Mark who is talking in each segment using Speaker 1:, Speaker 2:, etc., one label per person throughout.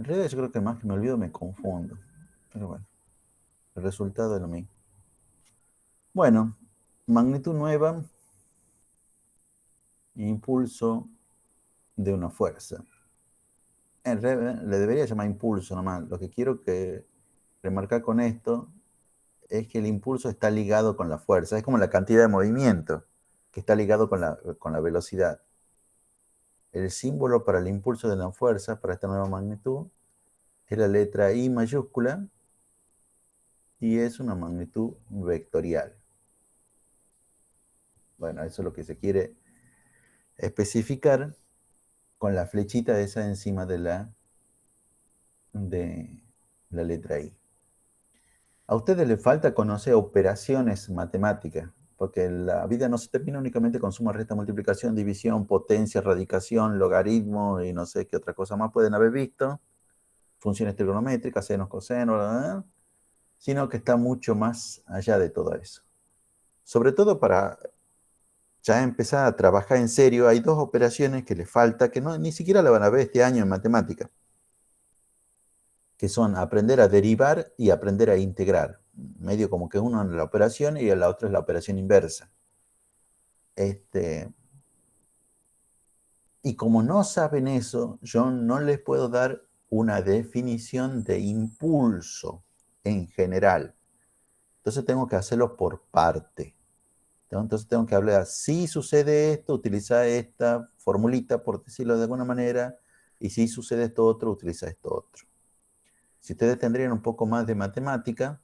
Speaker 1: En realidad yo creo que más que me olvido me confundo. Pero bueno, el resultado es lo mismo. Bueno, magnitud nueva, impulso de una fuerza. En realidad le debería llamar impulso nomás. Lo que quiero que remarcar con esto es que el impulso está ligado con la fuerza. Es como la cantidad de movimiento que está ligado con la velocidad. El símbolo para el impulso de la fuerza, para esta nueva magnitud, es la letra I mayúscula y es una magnitud vectorial. Bueno, eso es lo que se quiere especificar con la flechita esa encima de la letra I. A ustedes les falta conocer operaciones matemáticas, porque la vida no se termina únicamente con suma, resta, multiplicación, división, potencia, radicación, logaritmo y no sé qué otra cosa más pueden haber visto, funciones trigonométricas, senos, cosenos, bla, bla, bla, sino que está mucho más allá de todo eso. Sobre todo para ya empezar a trabajar en serio, hay dos operaciones que les falta, que no, ni siquiera la van a ver este año en matemática, que son aprender a derivar y aprender a integrar. Medio como que uno es la operación y la otra es la operación inversa. Y como no saben eso, yo no les puedo dar una definición de impulso en general. Entonces tengo que hacerlo por parte. Entonces tengo que hablar, si sucede esto, utiliza esta formulita, por decirlo de alguna manera, y si sucede esto otro, utiliza esto otro. Si ustedes tendrían un poco más de matemática,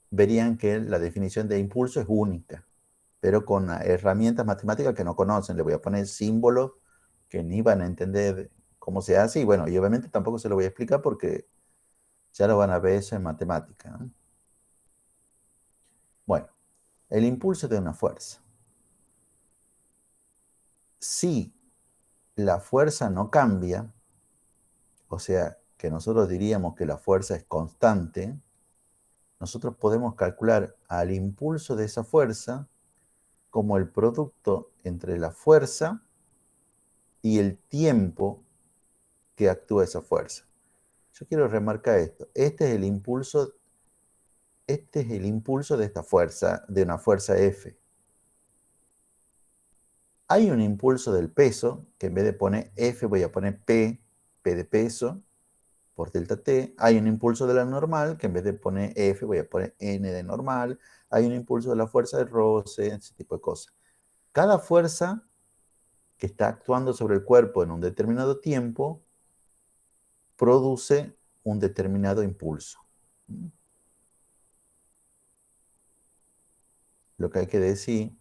Speaker 1: verían que la definición de impulso es única, pero con herramientas matemáticas que no conocen. Le voy a poner símbolos que ni van a entender cómo se hace, y bueno, y obviamente tampoco se lo voy a explicar porque ya lo van a ver eso en matemática, ¿no? Bueno, el impulso de una fuerza. Si la fuerza no cambia, o sea, que nosotros diríamos que la fuerza es constante, nosotros podemos calcular al impulso de esa fuerza como el producto entre la fuerza y el tiempo que actúa esa fuerza. Yo quiero remarcar esto. Este es el impulso de esta fuerza, de una fuerza F. Hay un impulso del peso, que en vez de poner F voy a poner P de peso, por delta T. Hay un impulso de la normal, que en vez de poner F voy a poner N de normal. Hay un impulso de la fuerza de roce, ese tipo de cosas. Cada fuerza que está actuando sobre el cuerpo en un determinado tiempo produce un determinado impulso. Lo que hay que decir,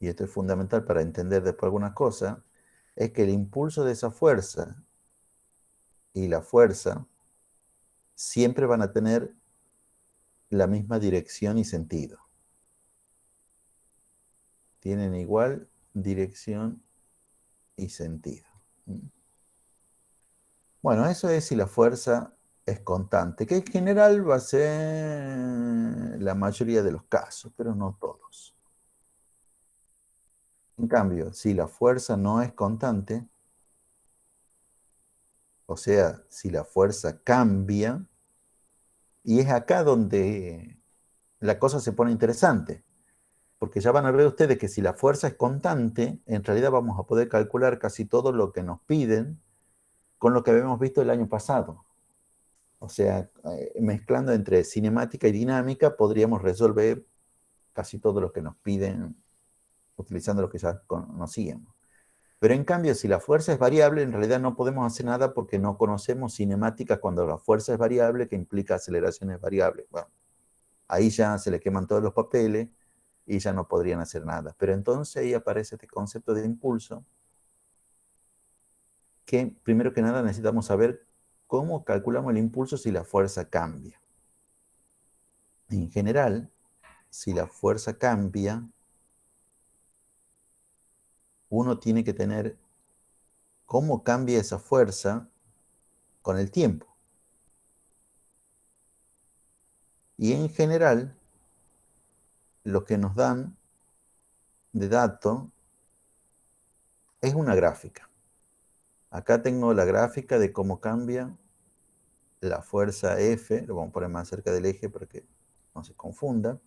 Speaker 1: y esto es fundamental para entender después algunas cosas, es que el impulso de esa fuerza y la fuerza siempre van a tener la misma dirección y sentido. Tienen igual dirección y sentido. Bueno, eso es si la fuerza es constante, que en general va a ser la mayoría de los casos, pero no todos. En cambio, si la fuerza no es constante, o sea, si la fuerza cambia, y es acá donde la cosa se pone interesante, porque ya van a ver ustedes que si la fuerza es constante, en realidad vamos a poder calcular casi todo lo que nos piden con lo que habíamos visto el año pasado. O sea, mezclando entre cinemática y dinámica, podríamos resolver casi todo lo que nos piden utilizando lo que ya conocíamos. Pero en cambio, si la fuerza es variable, en realidad no podemos hacer nada porque no conocemos cinemática cuando la fuerza es variable, que implica aceleraciones variables. Bueno, ahí ya se le queman todos los papeles y ya no podrían hacer nada. Pero entonces ahí aparece este concepto de impulso, que primero que nada necesitamos saber cómo calculamos el impulso si la fuerza cambia. En general, si la fuerza cambia, uno tiene que tener cómo cambia esa fuerza con el tiempo. Y en general, lo que nos dan de dato es una gráfica. Acá tengo la gráfica de cómo cambia la fuerza F, lo vamos a poner más cerca del eje para que no se confunda.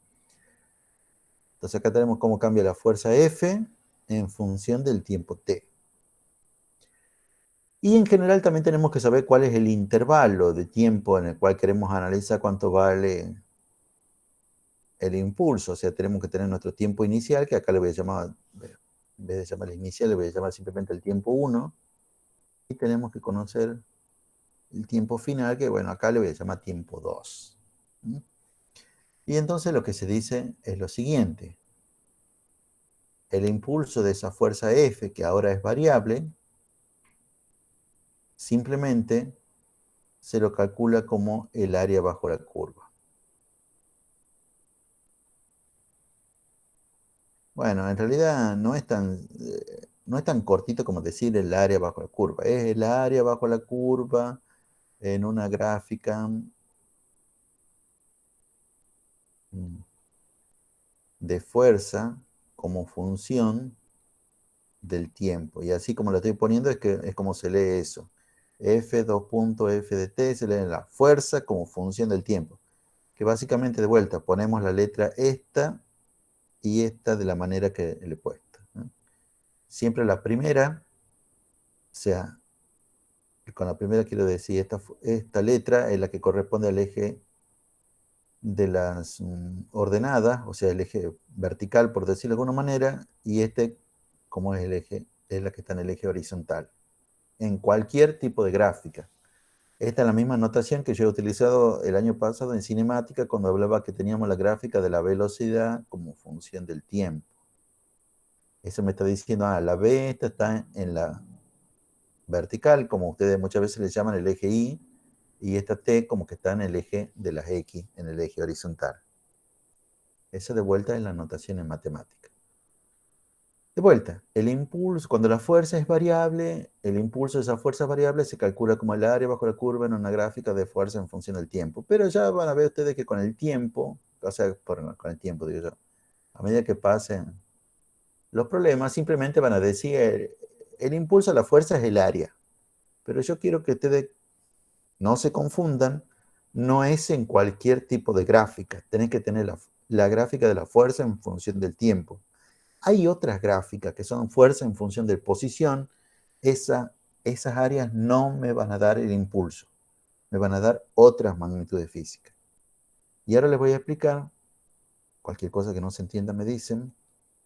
Speaker 1: Entonces acá tenemos cómo cambia la fuerza F en función del tiempo t. Y en general también tenemos que saber cuál es el intervalo de tiempo en el cual queremos analizar cuánto vale el impulso. O sea, tenemos que tener nuestro tiempo inicial, que acá le voy a llamar, en vez de llamarle inicial, le voy a llamar simplemente el tiempo 1. Y tenemos que conocer el tiempo final, que bueno, acá le voy a llamar tiempo 2. Y entonces lo que se dice es lo siguiente. El impulso de esa fuerza F, que ahora es variable, simplemente se lo calcula como el área bajo la curva. Bueno, en realidad no es tan cortito como decir el área bajo la curva. Es el área bajo la curva en una gráfica de fuerza como función del tiempo. Y así como lo estoy poniendo es como se lee eso. F, 2 puntos, F de t, se lee la fuerza como función del tiempo. Que básicamente de vuelta ponemos la letra esta y esta de la manera que le he puesto, ¿no? Siempre la primera, o sea, con la primera quiero decir, esta letra es la que corresponde al eje de las ordenadas, o sea, el eje vertical, por decirlo de alguna manera, y este, como es el eje, es la que está en el eje horizontal, en cualquier tipo de gráfica. Esta es la misma notación que yo he utilizado el año pasado en cinemática cuando hablaba que teníamos la gráfica de la velocidad como función del tiempo. Eso me está diciendo, la B esta está en la vertical, como ustedes muchas veces le llaman el eje Y, y esta T como que está en el eje de las X, en el eje horizontal. Esa de vuelta es la notación en matemática. De vuelta, el impulso, cuando la fuerza es variable, el impulso de esa fuerza variable se calcula como el área bajo la curva en una gráfica de fuerza en función del tiempo. Pero ya van a ver ustedes que con el tiempo, o sea, con el tiempo digo yo, a medida que pasen los problemas, simplemente van a decir, el impulso a la fuerza es el área. Pero yo quiero que ustedes no se confundan, no es en cualquier tipo de gráfica. Tenés que tener la gráfica de la fuerza en función del tiempo. Hay otras gráficas que son fuerza en función de posición. Esas áreas no me van a dar el impulso. Me van a dar otras magnitudes físicas. Y ahora les voy a explicar, cualquier cosa que no se entienda me dicen,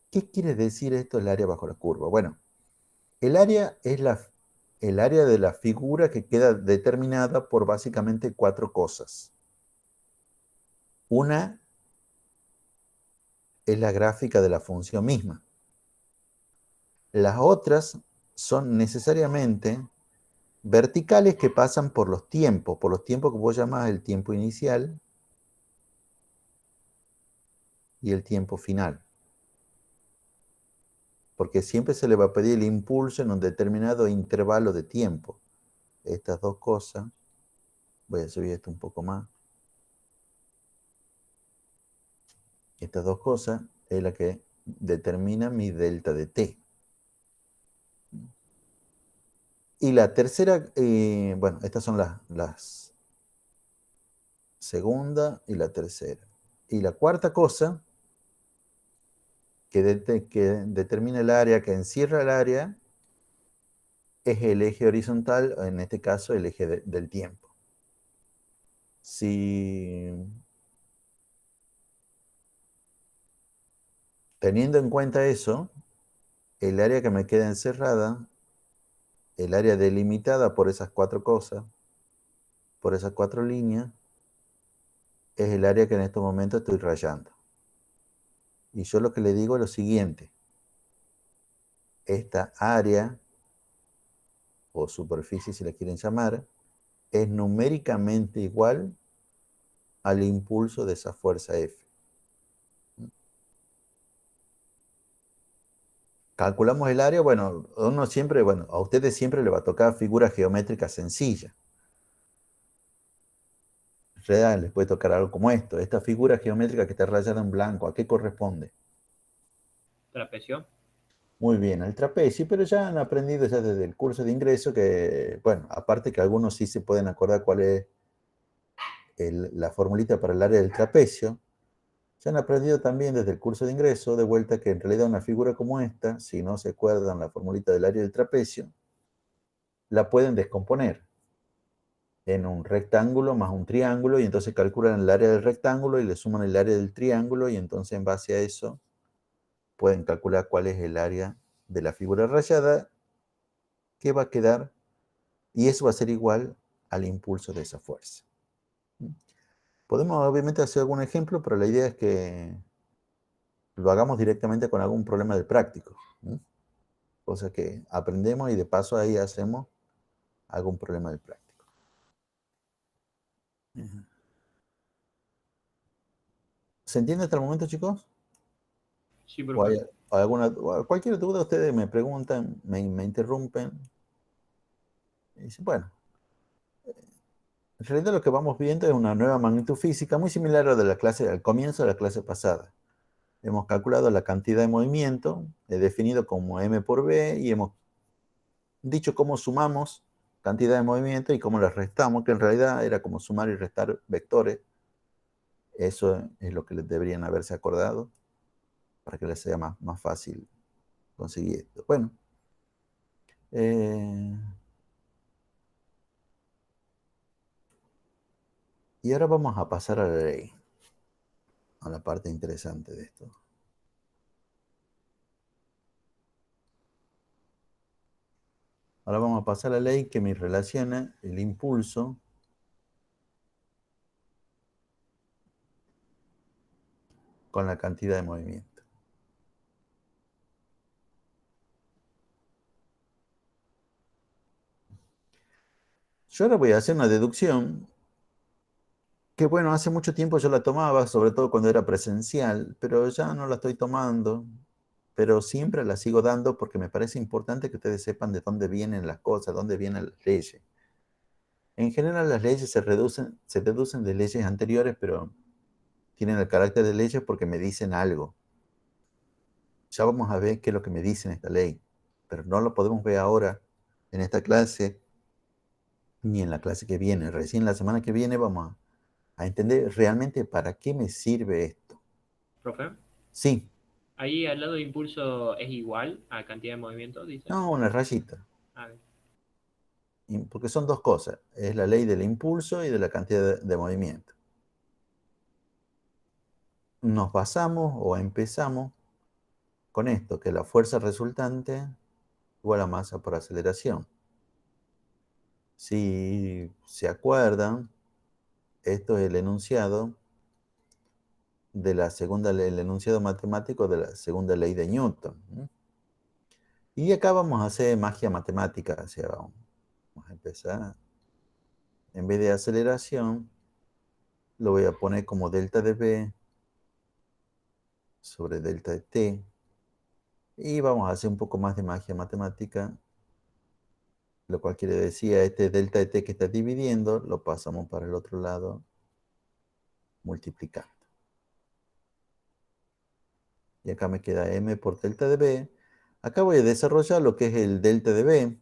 Speaker 1: ¿qué quiere decir esto el área bajo la curva? Bueno, el área es el área de la figura que queda determinada por básicamente 4 cosas. Una es la gráfica de la función misma. Las otras son necesariamente verticales que pasan por los tiempos que vos llamás el tiempo inicial y el tiempo final. Porque siempre se le va a pedir el impulso en un determinado intervalo de tiempo. Estas dos cosas, voy a subir esto un poco más. Estas dos cosas es la que determina mi delta de t. Y la tercera, bueno, estas son las segunda y la tercera. Y la cuarta cosa que determina el área, que encierra el área, es el eje horizontal, en este caso el eje del tiempo. Si teniendo en cuenta eso, el área que me queda encerrada, el área delimitada por esas 4 cosas, por esas 4 líneas, es el área que en este momento estoy rayando. Y yo lo que le digo es lo siguiente. Esta área, o superficie si la quieren llamar, es numéricamente igual al impulso de esa fuerza F. Calculamos el área, bueno, a ustedes siempre le va a tocar figura geométrica sencilla. En realidad les puede tocar algo como esto. Esta figura geométrica que está rayada en blanco, ¿a qué corresponde?
Speaker 2: Trapecio.
Speaker 1: Muy bien, el trapecio, pero ya han aprendido ya desde el curso de ingreso que, bueno, aparte que algunos sí se pueden acordar cuál es la formulita para el área del trapecio, ya han aprendido también desde el curso de ingreso, de vuelta, que en realidad una figura como esta, si no se acuerdan la formulita del área del trapecio, la pueden descomponer en un rectángulo más un triángulo, y entonces calculan el área del rectángulo y le suman el área del triángulo, y entonces en base a eso pueden calcular cuál es el área de la figura rayada que va a quedar, y eso va a ser igual al impulso de esa fuerza. Podemos obviamente hacer algún ejemplo, pero la idea es que lo hagamos directamente con algún problema del práctico. Cosa que aprendemos y de paso ahí hacemos algún problema del práctico. ¿Se entiende hasta el momento, chicos?
Speaker 2: Sí,
Speaker 1: ¿O
Speaker 2: profe.
Speaker 1: hay cualquier duda, ustedes me preguntan, me interrumpen? Y dicen, bueno, en realidad lo que vamos viendo es una nueva magnitud física muy similar a la de la clase, al comienzo de la clase pasada. Hemos calculado la cantidad de movimiento, he definido como m por b, y hemos dicho cómo sumamos cantidad de movimiento y cómo las restamos, que en realidad era como sumar y restar vectores. Eso es lo que les deberían haberse acordado para que les sea más fácil conseguir esto. Bueno, eh, y ahora vamos a pasar a la ley, a la parte interesante de esto. Ahora vamos a pasar a la ley que me relaciona el impulso con la cantidad de movimiento. Yo ahora voy a hacer una deducción que, bueno, hace mucho tiempo yo la tomaba, sobre todo cuando era presencial, pero ya no la estoy tomando, pero siempre la sigo dando porque me parece importante que ustedes sepan de dónde vienen las cosas, dónde vienen las leyes. En general las leyes se deducen de leyes anteriores, pero tienen el carácter de leyes porque me dicen algo. Ya vamos a ver qué es lo que me dice esta ley, pero no lo podemos ver ahora en esta clase ni en la clase que viene. Recién la semana que viene vamos a entender realmente para qué me sirve esto.
Speaker 2: Profe,
Speaker 1: Sí,
Speaker 2: ahí al lado de impulso es igual a cantidad de movimiento, dice.
Speaker 1: no, una rayita,
Speaker 2: A ver.
Speaker 1: porque son dos cosas. Es la ley del impulso y de la cantidad de movimiento. Nos basamos o empezamos con esto, que la fuerza resultante igual a masa por aceleración. Si se acuerdan, esto es el enunciado de la segunda ley, el enunciado matemático de la segunda ley de Newton. Y acá vamos a hacer magia matemática, o sea, vamos a empezar. En vez de aceleración, lo voy a poner como delta de v sobre delta de t. Y vamos a hacer un poco más de magia matemática, lo cual quiere decir a este delta de t que está dividiendo, lo pasamos para el otro lado multiplicando. Y acá me queda m por delta de v. Acá voy a desarrollar lo que es el delta de v.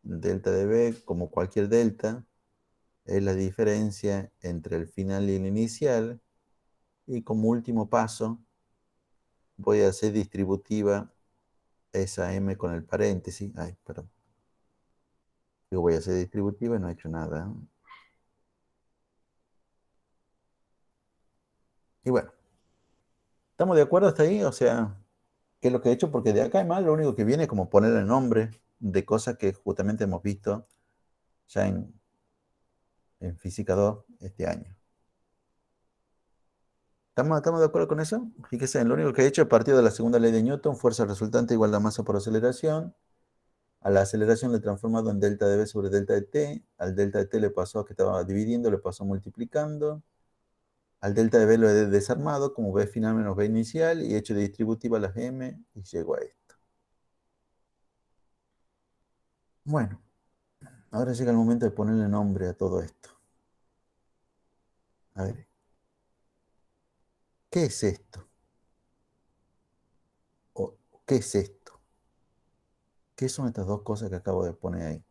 Speaker 1: Delta de v, como cualquier delta, es la diferencia entre el final y el inicial. Y como último paso, voy a hacer distributiva esa m con el paréntesis. Ay, perdón. Yo voy a hacer distributiva y no he hecho nada. Y bueno, ¿estamos de acuerdo hasta ahí? O sea, ¿qué es lo que he hecho? Porque de acá en más lo único que viene es como poner el nombre de cosas que justamente hemos visto ya en Física 2 este año. ¿Estamos de acuerdo con eso? Fíjese, lo único que he hecho es partido de la segunda ley de Newton, fuerza resultante igual a masa por aceleración. A la aceleración le he transformado en delta de v sobre delta de t. Al delta de t le pasó a que estaba dividiendo, le pasó multiplicando. Al delta de v lo he desarmado como v final menos v inicial y he hecho de distributiva las m y llego a esto. Bueno, ahora llega el momento de ponerle nombre a todo esto. A ver, ¿qué es esto? ¿Qué es esto? ¿Qué son estas dos cosas que acabo de poner ahí?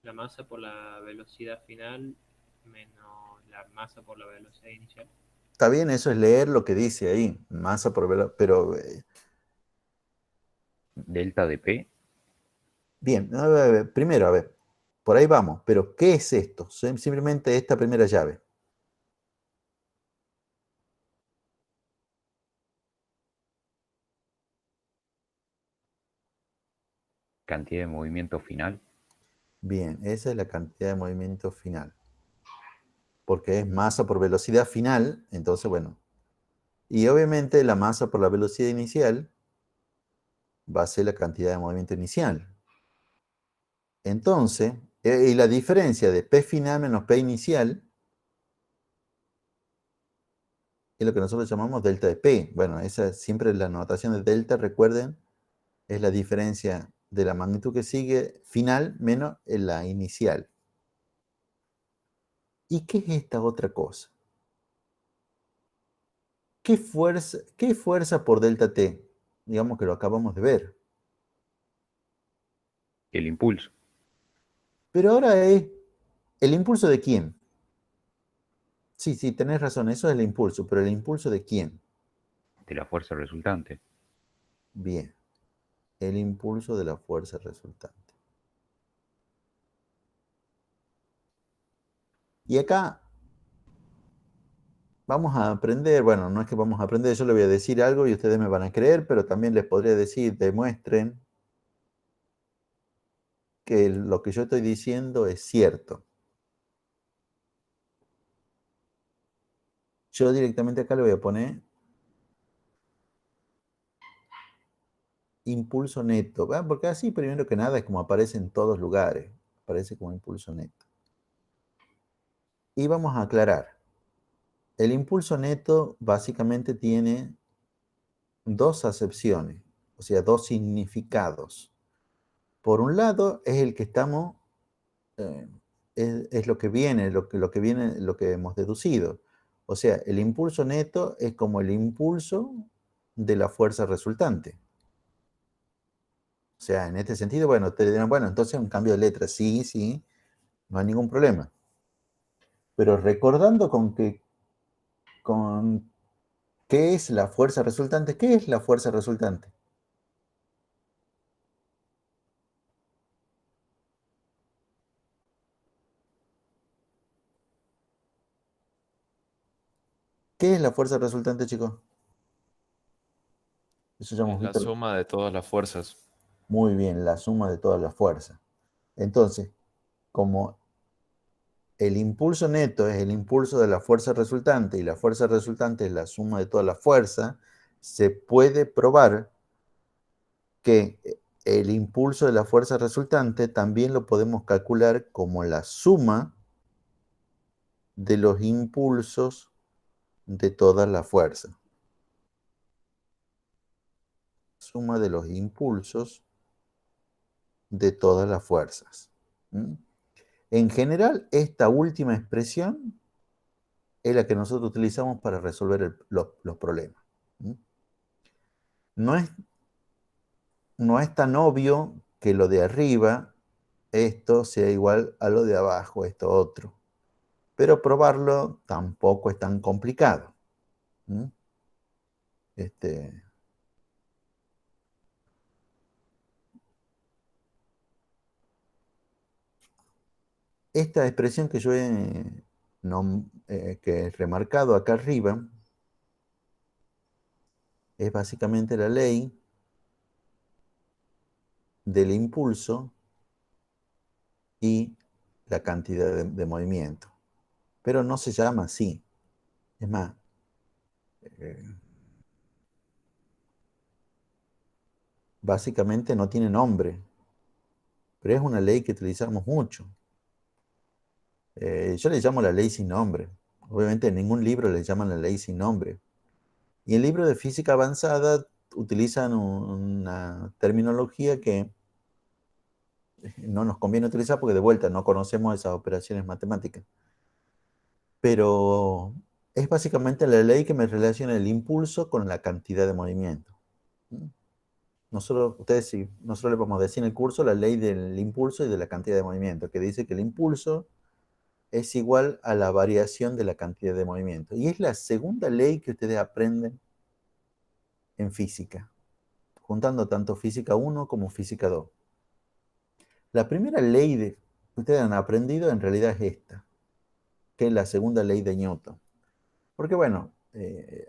Speaker 2: La masa por la velocidad final menos la masa por la velocidad inicial.
Speaker 1: Está bien, eso es leer lo que dice ahí, masa por velocidad, pero
Speaker 3: Delta de P,
Speaker 1: bien, a ver, primero, a ver, por ahí vamos, pero ¿qué es esto? Simplemente esta primera llave.
Speaker 3: cantidad de movimiento final.
Speaker 1: Bien, esa es la cantidad de movimiento final, porque es masa por velocidad final, entonces, bueno, y obviamente la masa por la velocidad inicial va a ser la cantidad de movimiento inicial. Entonces, y la diferencia de P final menos P inicial es lo que nosotros llamamos delta de P. Bueno, esa siempre la notación de delta, recuerden, es la diferencia de la magnitud que sigue final menos la inicial. ¿Y qué es esta otra cosa? Qué fuerza por delta T? Digamos que lo acabamos de ver.
Speaker 3: El impulso
Speaker 1: Pero ahora es el impulso de quién. Sí, sí, tenés razón, eso es el impulso, pero ¿el impulso de quién?
Speaker 3: de la fuerza resultante.
Speaker 1: Bien, el impulso de la fuerza resultante. Y acá vamos a aprender, bueno, no es que vamos a aprender, yo le voy a decir algo y ustedes me van a creer, pero también les podría decir, demuestren que lo que yo estoy diciendo es cierto. Yo directamente acá le voy a poner impulso neto, ¿verdad? Porque así, primero que nada, es como aparece en todos lugares, aparece como impulso neto. Y vamos a aclarar, el impulso neto básicamente tiene dos acepciones, o sea, dos significados. Por un lado, es el que estamos, eh, es lo que viene, lo que viene, lo que hemos deducido. O sea, el impulso neto es como el impulso de la fuerza resultante. O sea, en este sentido, bueno, te dirán, bueno, entonces un cambio de letra. Sí, sí, no hay ningún problema. Pero recordando con qué es la fuerza resultante, ¿qué es la fuerza resultante? ¿Qué es la fuerza resultante, chicos? Eso ya hemos
Speaker 4: Es la
Speaker 1: visto
Speaker 4: suma de todas las fuerzas.
Speaker 1: muy bien, la suma de todas las fuerzas. Entonces, como el impulso neto es el impulso de la fuerza resultante y la fuerza resultante es la suma de toda la fuerza, se puede probar que el impulso de la fuerza resultante también lo podemos calcular como la suma de los impulsos de toda la fuerza. Suma de los impulsos de todas las fuerzas. ¿Mm? En general, esta última expresión es la que nosotros utilizamos para resolver los problemas. ¿Mm? No es, no es tan obvio que lo de arriba, esto sea igual a lo de abajo, esto otro. Pero probarlo tampoco es tan complicado. ¿Mm? Este, esta expresión que yo que he remarcado acá arriba es básicamente la ley del impulso y la cantidad de movimiento. Pero no se llama así. Es más, eh, básicamente no tiene nombre, pero es una ley que utilizamos mucho. Yo le llamo la ley sin nombre. Obviamente en ningún libro le llaman la ley sin nombre. Y en libros de física avanzada utilizan una terminología que no nos conviene utilizar porque de vuelta no conocemos esas operaciones matemáticas. Pero es básicamente la ley que me relaciona el impulso con la cantidad de movimiento. Nosotros le vamos a decir en el curso la ley del impulso y de la cantidad de movimiento, que dice que el impulso es igual a la variación de la cantidad de movimiento. Y es la segunda ley que ustedes aprenden en física, juntando tanto física 1 como física 2. La primera ley que ustedes han aprendido en realidad es esta, que es la segunda ley de Newton. Porque bueno,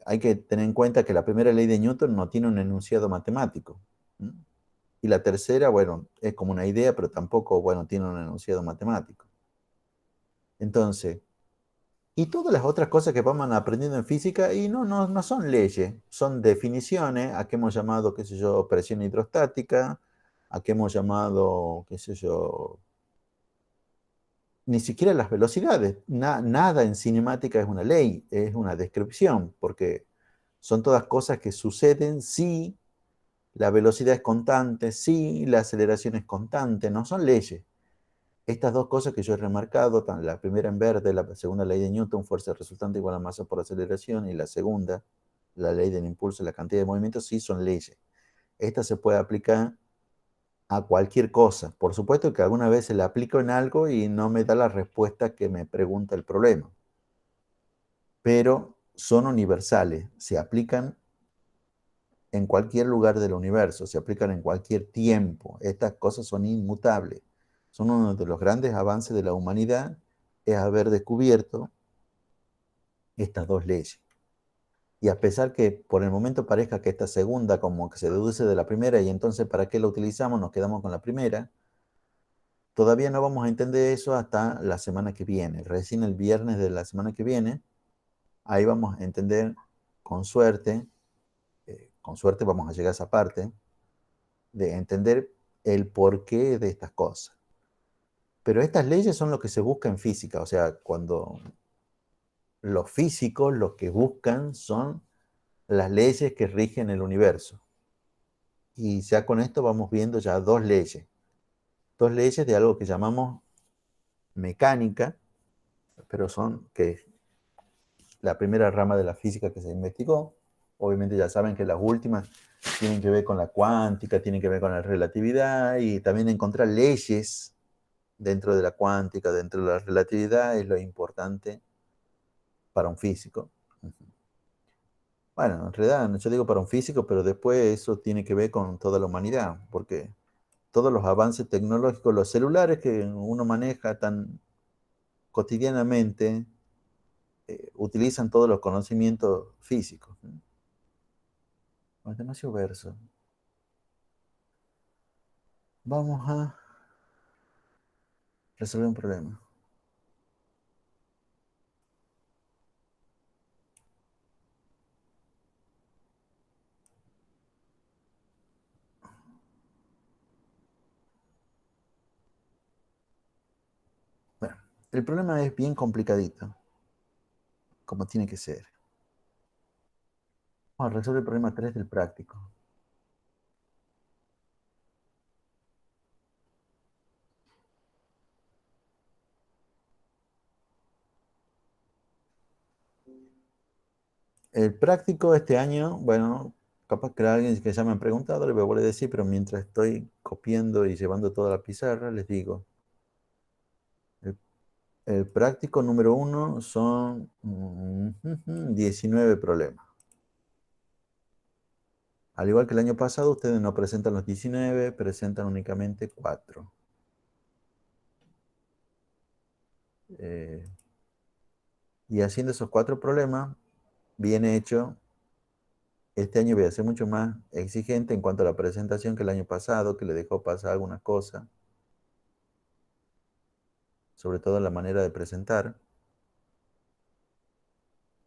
Speaker 1: hay que tener en cuenta que la primera ley de Newton no tiene un enunciado matemático. Y la tercera, bueno, es como una idea, pero tampoco, bueno, tiene un enunciado matemático. Entonces, y todas las otras cosas que vamos aprendiendo en física, y no son leyes, son definiciones, a qué hemos llamado, qué sé yo, presión hidrostática, a qué hemos llamado, qué sé yo, ni siquiera las velocidades. Nada en cinemática es una ley, es una descripción, porque son todas cosas que suceden si la velocidad es constante, si la aceleración es constante, no son leyes. Estas dos cosas que yo he remarcado, la primera en verde, la segunda ley de Newton, fuerza resultante igual a masa por aceleración, y la segunda, la ley del impulso y la cantidad de movimiento, sí son leyes. Esta se puede aplicar a cualquier cosa. Por supuesto que alguna vez se la aplico en algo y no me da la respuesta que me pregunta el problema. Pero son universales, se aplican en cualquier lugar del universo, se aplican en cualquier tiempo. Estas cosas son inmutables. Son uno de los grandes avances de la humanidad, es haber descubierto estas dos leyes. Y a pesar que por el momento parezca que esta segunda como que se deduce de la primera y entonces ¿para qué la utilizamos? Nos quedamos con la primera. Todavía no vamos a entender eso hasta la semana que viene. Recién el viernes de la semana que viene, ahí vamos a entender con suerte vamos a llegar a esa parte, de entender el porqué de estas cosas. Pero estas leyes son lo que se busca en física, o sea, cuando los físicos lo que buscan son las leyes que rigen el universo. Y ya con esto vamos viendo ya dos leyes de algo que llamamos mecánica, pero son que es la primera rama de la física que se investigó. Obviamente ya saben que las últimas tienen que ver con la cuántica, tienen que ver con la relatividad y también encontrar leyes dentro de la cuántica, dentro de la relatividad, es lo importante para un físico. Bueno, en realidad yo digo para un físico, pero después eso tiene que ver con toda la humanidad, porque todos los avances tecnológicos, los celulares que uno maneja tan cotidianamente, utilizan todos los conocimientos físicos. Es demasiado verso. Vamos a resolver un problema. Bueno, el problema es bien complicadito, como tiene que ser. Vamos a resolver el problema 3 del práctico. El práctico este año, bueno, capaz que alguien que ya me han preguntado, le voy a volver a decir, pero mientras estoy copiando y llevando toda la pizarra, les digo. El práctico número 1 son 19 problemas. Al igual que el año pasado, ustedes no presentan los 19, presentan únicamente 4. Y haciendo esos 4 problemas, bien hecho, este año voy a ser mucho más exigente en cuanto a la presentación que el año pasado, que le dejó pasar algunas cosas, sobre todo la manera de presentar.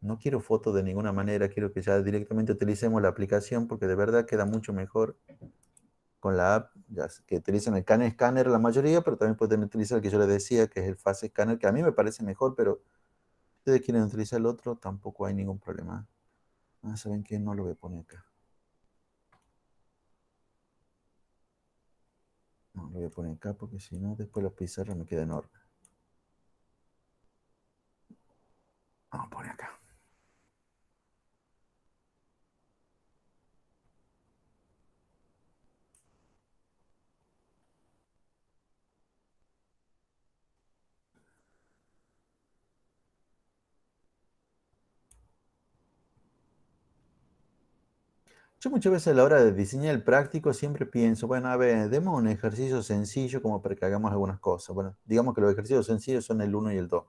Speaker 1: No quiero fotos de ninguna manera, quiero que ya directamente utilicemos la aplicación porque de verdad queda mucho mejor con la app, ya que utilizan el Can Scanner la mayoría, pero también pueden utilizar el que yo les decía, que es el Face Scanner, que a mí me parece mejor, pero si ustedes quieren utilizar el otro, tampoco hay ningún problema. ¿Saben qué? No lo voy a poner acá. No, lo voy a poner acá porque si no, después la pizarra me queda enorme. Vamos a poner acá. Yo muchas veces a la hora de diseñar el práctico siempre pienso, bueno, a ver, demos un ejercicio sencillo como para que hagamos algunas cosas. Bueno, digamos que los ejercicios sencillos son el uno y el 2.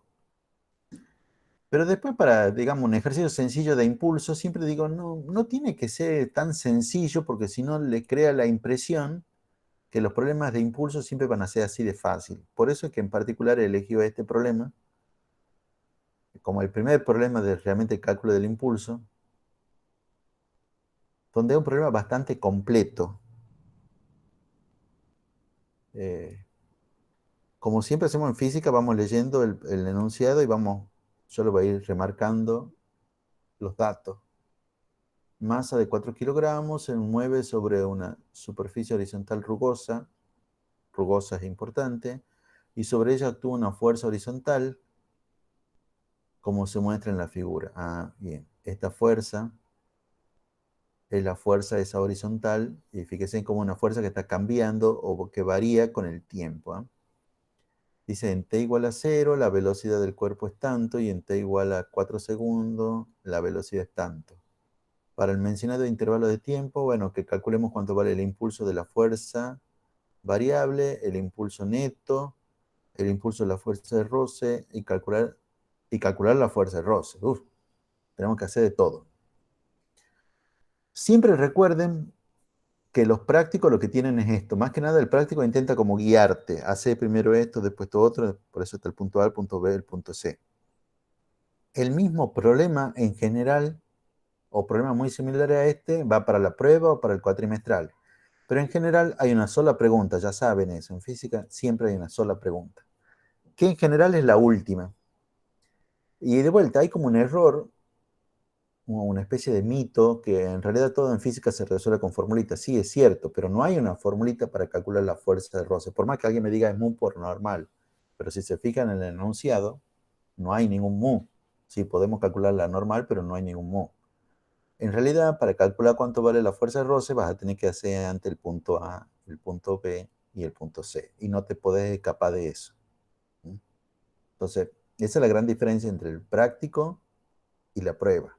Speaker 1: Pero después para, digamos, un ejercicio sencillo de impulso, siempre digo, no, no tiene que ser tan sencillo porque si no le crea la impresión que los problemas de impulso siempre van a ser así de fácil. Por eso es que en particular he elegido este problema como el primer problema de realmente el cálculo del impulso, donde es un problema bastante completo. Eh, Como siempre hacemos en física, vamos leyendo el enunciado y yo lo voy a ir remarcando los datos. Masa de 4 kilogramos se mueve sobre una superficie horizontal rugosa, rugosa es importante, y sobre ella actúa una fuerza horizontal, como se muestra en la figura. Ah, bien. Esta fuerza es la fuerza esa horizontal, y fíjense como una fuerza que está cambiando o que varía con el tiempo. ¿Eh? Dice, en t igual a 0, la velocidad del cuerpo es tanto, y en t igual a 4 segundos, la velocidad es tanto. Para el mencionado intervalo de tiempo, bueno, que calculemos cuánto vale el impulso de la fuerza variable, el impulso neto, el impulso de la fuerza de roce, y calcular la fuerza de roce. Uf, tenemos que hacer de todo. Siempre recuerden que los prácticos lo que tienen es esto. Más que nada el práctico intenta como guiarte. Hace primero esto, después esto otro, por eso está el punto A, el punto B, el punto C. El mismo problema en general, o problema muy similar a este, va para la prueba o para el cuatrimestral. Pero en general hay una sola pregunta, ya saben eso. En física siempre hay una sola pregunta, que en general es la última. Y de vuelta, hay como un error, una especie de mito, que en realidad todo en física se resuelve con formulitas. Sí, es cierto, pero no hay una formulita para calcular la fuerza de roce. Por más que alguien me diga es mu por normal, pero si se fijan en el enunciado, no hay ningún mu. Sí, podemos calcular la normal, pero no hay ningún mu. En realidad, para calcular cuánto vale la fuerza de roce, vas a tener que hacer ante el punto A, el punto B y el punto C. Y no te podés escapar de eso. Entonces, esa es la gran diferencia entre el práctico y la prueba.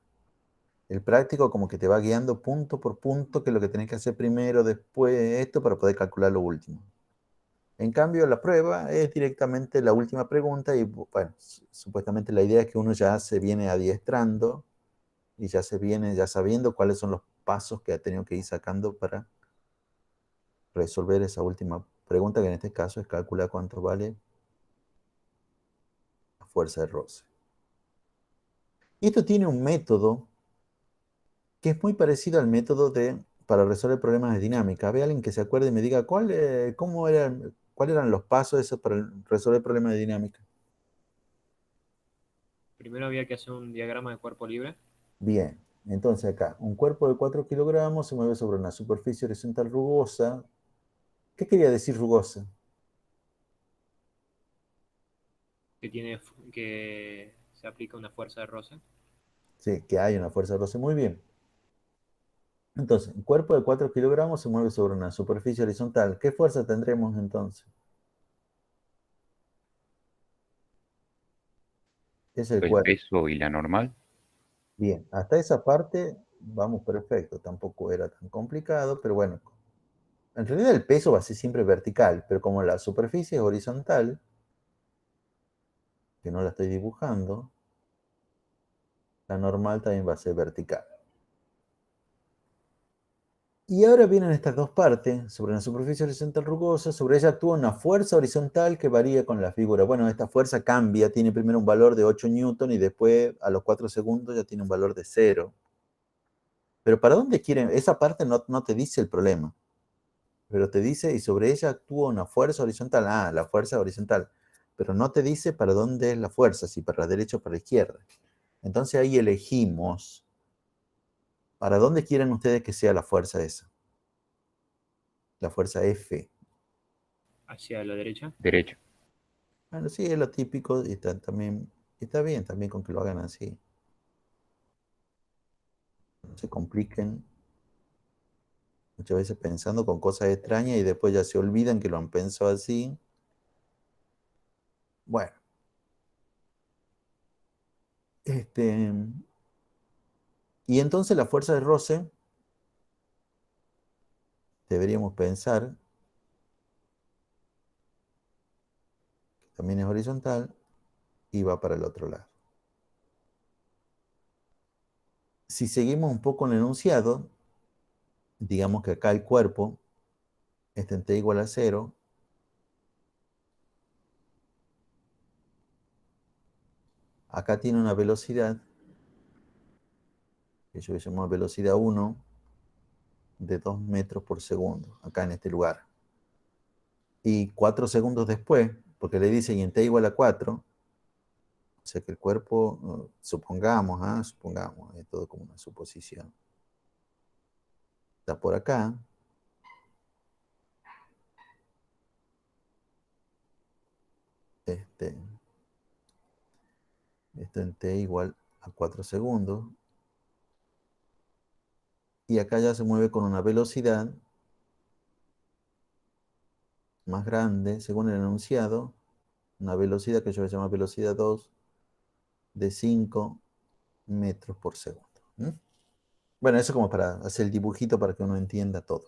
Speaker 1: El práctico como que te va guiando punto por punto, que es lo que tenés que hacer primero, después esto, para poder calcular lo último. En cambio, la prueba es directamente la última pregunta y, bueno, supuestamente la idea es que uno ya se viene adiestrando y ya se viene ya sabiendo cuáles son los pasos que ha tenido que ir sacando para resolver esa última pregunta, que en este caso es calcular cuánto vale la fuerza de roce. Y esto tiene un método que es muy parecido al método para resolver problemas de dinámica. Ve alguien que se acuerde y me diga cuáles eran los pasos esos para resolver problemas de dinámica.
Speaker 2: Primero había que hacer un diagrama de cuerpo libre.
Speaker 1: Bien, entonces acá, un cuerpo de 4 kilogramos se mueve sobre una superficie horizontal rugosa. ¿Qué quería decir rugosa?
Speaker 2: Que se aplica una fuerza de roce.
Speaker 1: Sí, que hay una fuerza de roce. Muy bien. Entonces, un cuerpo de 4 kilogramos se mueve sobre una superficie horizontal. ¿Qué fuerza tendremos entonces? Es el
Speaker 3: El
Speaker 1: cuerpo.
Speaker 3: peso y la normal.
Speaker 1: Bien, hasta esa parte vamos perfecto. Tampoco era tan complicado, pero bueno. En realidad el peso va a ser siempre vertical, pero como la superficie es horizontal, que no la estoy dibujando, la normal también va a ser vertical. Y ahora vienen estas dos partes, sobre una superficie horizontal rugosa, sobre ella actúa una fuerza horizontal que varía con la figura. Bueno, esta fuerza cambia, tiene primero un valor de 8 newton y después a los 4 segundos ya tiene un valor de 0. Pero ¿para dónde quieren? Esa parte no te dice el problema, pero te dice, y sobre ella actúa una fuerza horizontal. Ah, la fuerza horizontal. Pero no te dice para dónde es la fuerza, si para la derecha o para la izquierda. Entonces ahí elegimos, ¿para dónde quieren ustedes que sea la fuerza esa? La fuerza F.
Speaker 2: Hacia la derecha.
Speaker 3: Derecho.
Speaker 1: Bueno, sí, es lo típico y está bien también con que lo hagan así. No se compliquen muchas veces pensando con cosas extrañas y después ya se olvidan que lo han pensado así. Bueno, este, y entonces la fuerza de roce deberíamos pensar, también es horizontal, y va para el otro lado. Si seguimos un poco en el enunciado, digamos que acá el cuerpo está en t igual a 0. Acá tiene una velocidad, que yo voy a llamar velocidad 1, de 2 metros por segundo, acá en este lugar. Y 4 segundos después, porque le dice y en t igual a 4, o sea que el cuerpo, supongamos, supongamos, es todo como una suposición. Está por acá. Esto en t igual a 4 segundos. Y acá ya se mueve con una velocidad más grande, según el enunciado, una velocidad que yo voy a llamar velocidad 2, de 5 metros por segundo. Bueno, eso como para hacer el dibujito para que uno entienda todo.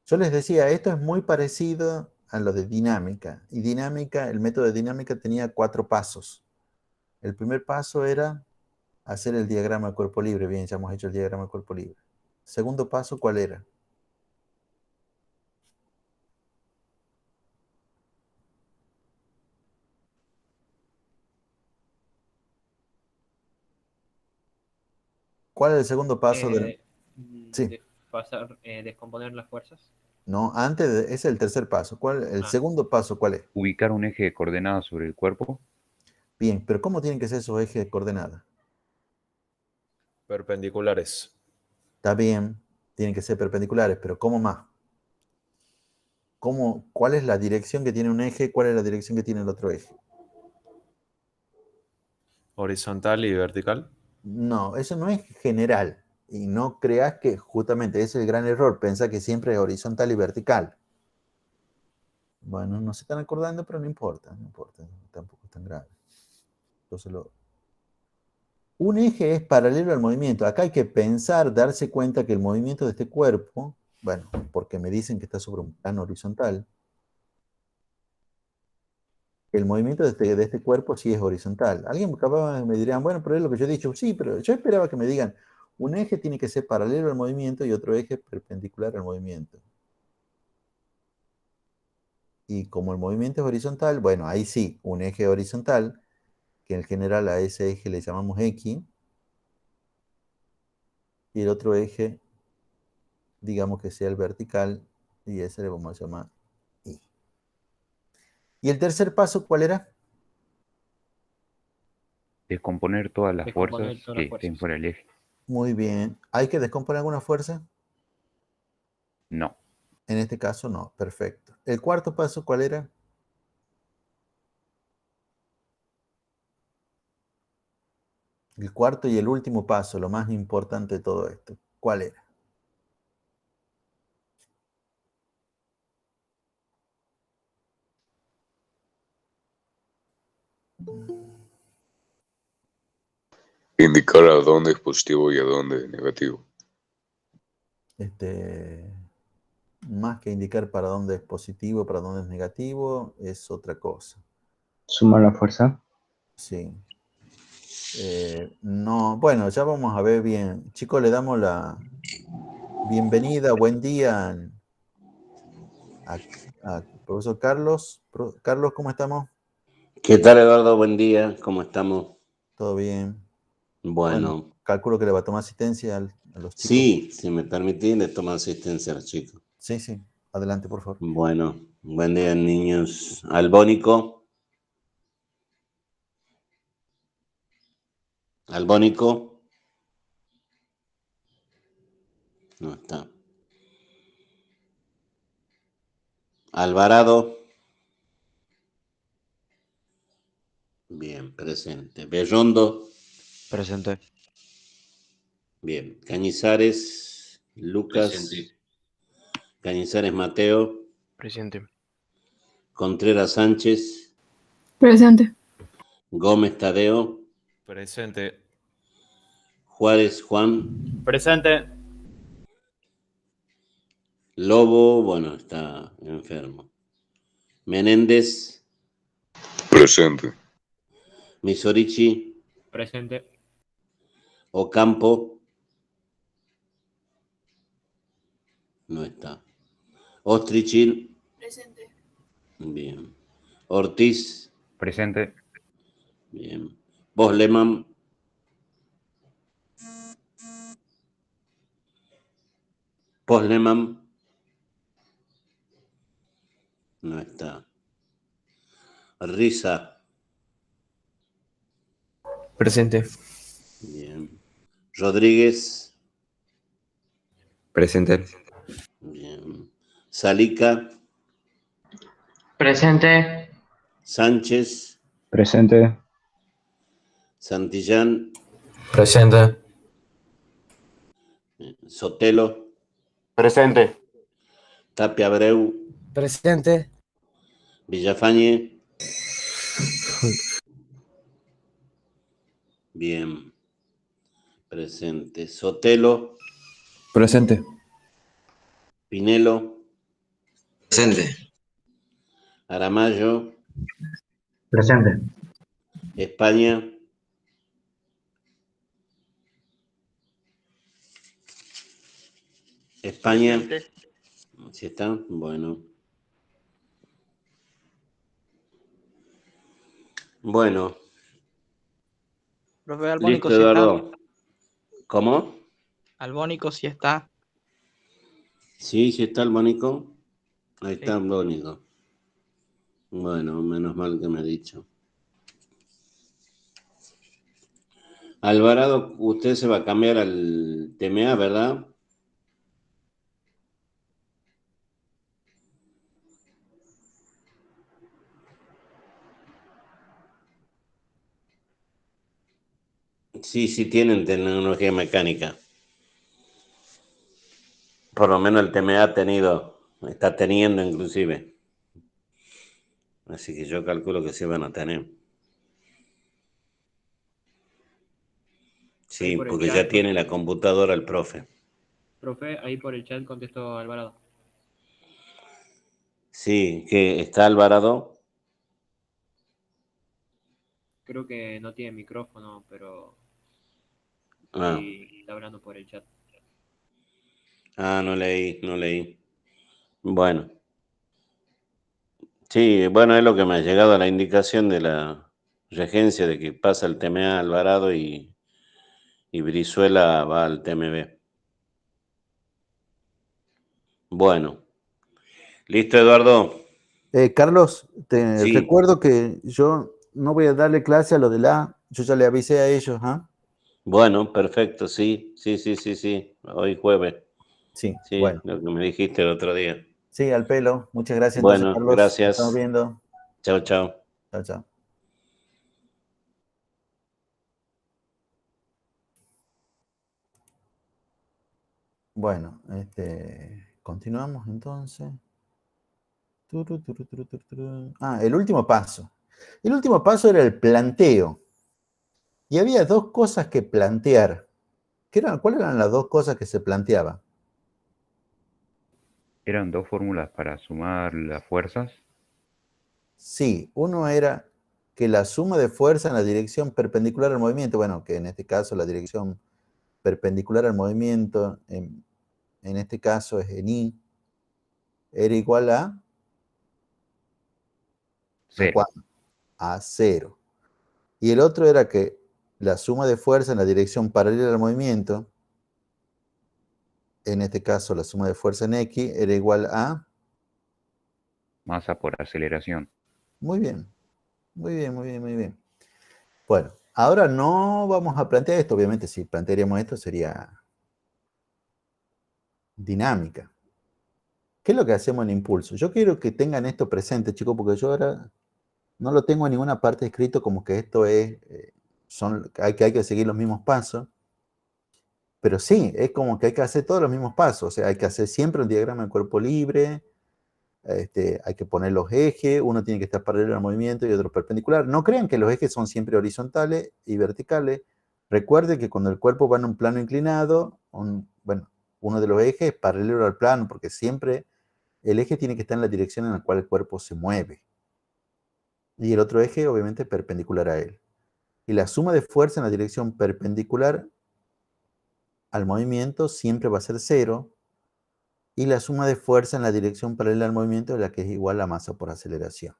Speaker 1: Yo les decía, esto es muy parecido a lo de dinámica. Y dinámica, el método de dinámica tenía 4 pasos. El primer paso era hacer el diagrama de cuerpo libre. Bien, ya hemos hecho el diagrama de cuerpo libre. Segundo paso, ¿cuál era? ¿Cuál es el segundo paso del...? Sí,
Speaker 2: Descomponer las fuerzas.
Speaker 1: no, ese es el tercer paso. El segundo paso, ¿cuál es?
Speaker 3: Ubicar un eje de coordenadas sobre el cuerpo.
Speaker 1: Bien, pero ¿cómo tienen que ser esos ejes de coordenadas?
Speaker 4: Perpendiculares.
Speaker 1: Está bien, tienen que ser perpendiculares, pero ¿cómo más? ¿Cuál es la dirección que tiene un eje? ¿Cuál es la dirección que tiene el otro eje?
Speaker 4: Horizontal y vertical.
Speaker 1: No, eso no es general. Y no creas que justamente ese es el gran error. Pensar que siempre es horizontal y vertical. Bueno, no se están acordando, pero no importa, tampoco es tan grave. Entonces un eje es paralelo al movimiento. Acá hay que pensar, darse cuenta que el movimiento de este cuerpo, bueno, porque me dicen que está sobre un plano horizontal, el movimiento de este cuerpo sí es horizontal. Alguien capaz me dirán, bueno, pero es lo que yo he dicho. Sí, pero yo esperaba que me digan, un eje tiene que ser paralelo al movimiento y otro eje perpendicular al movimiento. Y como el movimiento es horizontal, bueno, ahí sí, un eje horizontal, que en general a ese eje le llamamos X, y el otro eje, digamos que sea el vertical, y ese le vamos a llamar Y. ¿Y el tercer paso cuál era?
Speaker 3: Descomponer todas las
Speaker 2: Descomponer
Speaker 3: fuerzas
Speaker 2: todas
Speaker 3: que
Speaker 2: las
Speaker 3: estén
Speaker 2: fuerzas.
Speaker 3: por el eje.
Speaker 1: Muy bien. ¿Hay que descomponer alguna fuerza?
Speaker 3: No.
Speaker 1: En este caso no, perfecto. ¿El cuarto paso cuál era? El cuarto y el último paso, lo más importante de todo esto, ¿cuál era?
Speaker 5: Indicar a dónde es positivo y a dónde es negativo.
Speaker 1: Más que indicar para dónde es positivo, para dónde es negativo, es otra cosa.
Speaker 6: Suma la fuerza.
Speaker 1: Sí. No, bueno, ya vamos a ver bien. Chicos, le damos la bienvenida, buen día a profesor Carlos. Carlos, ¿cómo estamos?
Speaker 7: ¿Qué tal, Eduardo? Buen día, ¿cómo estamos?
Speaker 1: ¿Todo bien? Bueno,
Speaker 7: Bueno,
Speaker 1: calculo que le va a tomar asistencia a los chicos.
Speaker 7: sí, si me permitís, le tomo asistencia a los chicos.
Speaker 1: Sí, sí. Adelante, por favor.
Speaker 7: Bueno, buen día, niños. Albónico. Albónico. No está. Alvarado. Bien, presente. Bellondo.
Speaker 8: Presente.
Speaker 7: Bien. Cañizares. Lucas.
Speaker 8: Presente.
Speaker 7: Cañizares Mateo.
Speaker 8: Presente.
Speaker 7: Contreras Sánchez.
Speaker 9: Presente.
Speaker 7: Gómez Tadeo.
Speaker 4: Presente.
Speaker 7: Juárez Juan.
Speaker 8: Presente.
Speaker 7: Lobo, bueno, está enfermo. Menéndez,
Speaker 5: Presente.
Speaker 7: Misorichi,
Speaker 2: Presente.
Speaker 7: Ocampo, no está. Ostrichil,
Speaker 8: Presente.
Speaker 7: bien. Ortiz,
Speaker 3: Presente.
Speaker 7: bien. Bosleman, Posleman, no está. Risa,
Speaker 9: Presente.
Speaker 7: bien. Rodríguez,
Speaker 9: Presente.
Speaker 7: bien. Salica,
Speaker 10: Presente.
Speaker 7: Sánchez,
Speaker 6: Presente.
Speaker 7: Santillán,
Speaker 9: Presente.
Speaker 7: Sotelo,
Speaker 10: Presente.
Speaker 7: Tapia Abreu,
Speaker 11: Presente.
Speaker 7: Villafañe, bien. Presente. Sotelo,
Speaker 9: Presente.
Speaker 7: Pinelo,
Speaker 9: Presente.
Speaker 7: Aramayo,
Speaker 10: Presente.
Speaker 7: España, España,
Speaker 10: Presente.
Speaker 7: ¿sí está? Bueno. Bueno,
Speaker 12: Profe, Albónico
Speaker 7: listo,
Speaker 12: sí está.
Speaker 7: Eduardo. ¿Cómo?
Speaker 12: Albónico sí está.
Speaker 7: Sí, sí está el Mónico. Ahí
Speaker 12: Sí.
Speaker 7: está el Mónico. Bueno, menos mal que me ha dicho. Alvarado, usted se va a cambiar al TMA, ¿verdad? Sí, sí tienen tecnología mecánica. Por lo menos el TMA ha tenido, está teniendo inclusive. Así que yo calculo que sí van a tener.
Speaker 2: Ahí
Speaker 7: Sí,
Speaker 2: por el
Speaker 7: porque
Speaker 2: chat,
Speaker 7: ya tiene la computadora el profe.
Speaker 2: profe, ahí por el chat contestó Alvarado.
Speaker 7: Sí, que está Alvarado.
Speaker 2: Creo que no tiene micrófono, pero
Speaker 7: Ah,
Speaker 2: ahí está hablando por el chat.
Speaker 7: no leí. Bueno. Sí, bueno, es lo que me ha llegado a la indicación de la regencia de que pasa el TMA Alvarado y Brizuela va al TMB. Bueno, listo, Eduardo.
Speaker 1: Carlos, te
Speaker 7: Sí,
Speaker 1: recuerdo que yo no voy a darle clase a lo de la A, yo ya le avisé a ellos, ¿ah?
Speaker 7: bueno, perfecto, sí. Hoy jueves.
Speaker 1: Sí,
Speaker 7: Sí,
Speaker 1: bueno.
Speaker 7: lo que me dijiste el otro día.
Speaker 1: Sí, al pelo. Muchas gracias entonces,
Speaker 7: Bueno,
Speaker 1: Carlos. Nos estamos
Speaker 7: gracias.
Speaker 1: viendo.
Speaker 7: Chao, chao.
Speaker 1: Chao, chao. Bueno, continuamos entonces. El último paso. El último paso era el planteo. Y había dos cosas que plantear. ¿Cuáles eran las dos cosas que se planteaban?
Speaker 3: Eran dos fórmulas para sumar las fuerzas.
Speaker 1: Sí, uno era que la suma de fuerza en la dirección perpendicular al movimiento, bueno, que en este caso la dirección perpendicular al movimiento, en este caso es en I, era igual a
Speaker 3: Cero.
Speaker 1: ¿cuánto? A 0. Y el otro era que la suma de fuerza en la dirección paralela al movimiento, en este caso la suma de fuerza en X, era igual a...
Speaker 3: Masa por aceleración.
Speaker 1: Muy bien, muy bien, muy bien, muy bien. Bueno, ahora no vamos a plantear esto, obviamente si plantearíamos esto sería dinámica. ¿Qué es lo que hacemos en impulso? Yo quiero que tengan esto presente, chicos, porque yo ahora no lo tengo en ninguna parte escrito como que esto es, hay que seguir los mismos pasos, pero sí, es como que hay que hacer todos los mismos pasos, o sea, hay que hacer siempre un diagrama de cuerpo libre, hay que poner los ejes, uno tiene que estar paralelo al movimiento y otro perpendicular. No crean que los ejes son siempre horizontales y verticales. Recuerde que cuando el cuerpo va en un plano inclinado, bueno, Uno de los ejes es paralelo al plano, porque siempre el eje tiene que estar en la dirección en la cual el cuerpo se mueve. Y el otro eje, obviamente, es perpendicular a él. Y la suma de fuerza en la dirección perpendicular al movimiento siempre va a ser 0. Y la suma de fuerza en la dirección paralela al movimiento es la que es igual a masa por aceleración.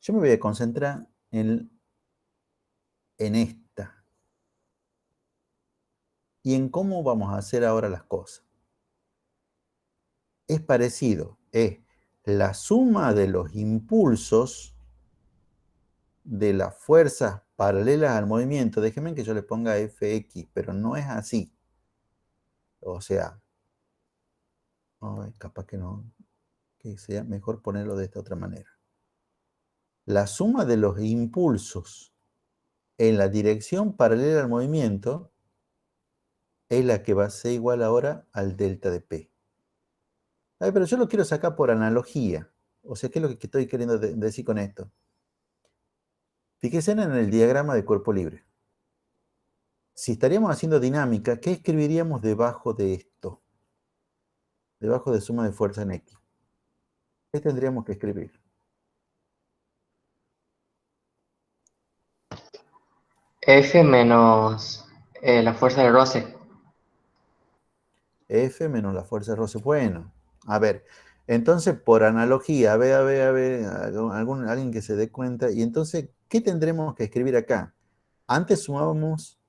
Speaker 1: Yo me voy a concentrar en esta. Y en cómo vamos a hacer ahora las cosas. Es parecido. Es la suma de los impulsos de las fuerzas paralelas al movimiento. Déjenme que yo le ponga Fx, pero no es así. O sea, capaz que no, que sea mejor ponerlo de esta otra manera. La suma de los impulsos en la dirección paralela al movimiento es la que va a ser igual ahora al delta de P. Ay, pero yo lo quiero sacar por analogía. O sea, ¿qué es lo que estoy queriendo decir con esto? Fíjense en el diagrama de cuerpo libre. Si estaríamos haciendo dinámica, ¿qué escribiríamos debajo de esto? Debajo de suma de fuerza en X. ¿Qué tendríamos que escribir?
Speaker 10: F menos la fuerza de roce.
Speaker 1: F menos la fuerza de roce. Bueno, a ver, entonces por analogía, a ver, alguien que se dé cuenta. Y entonces, ¿qué tendremos que escribir acá? Antes sumábamos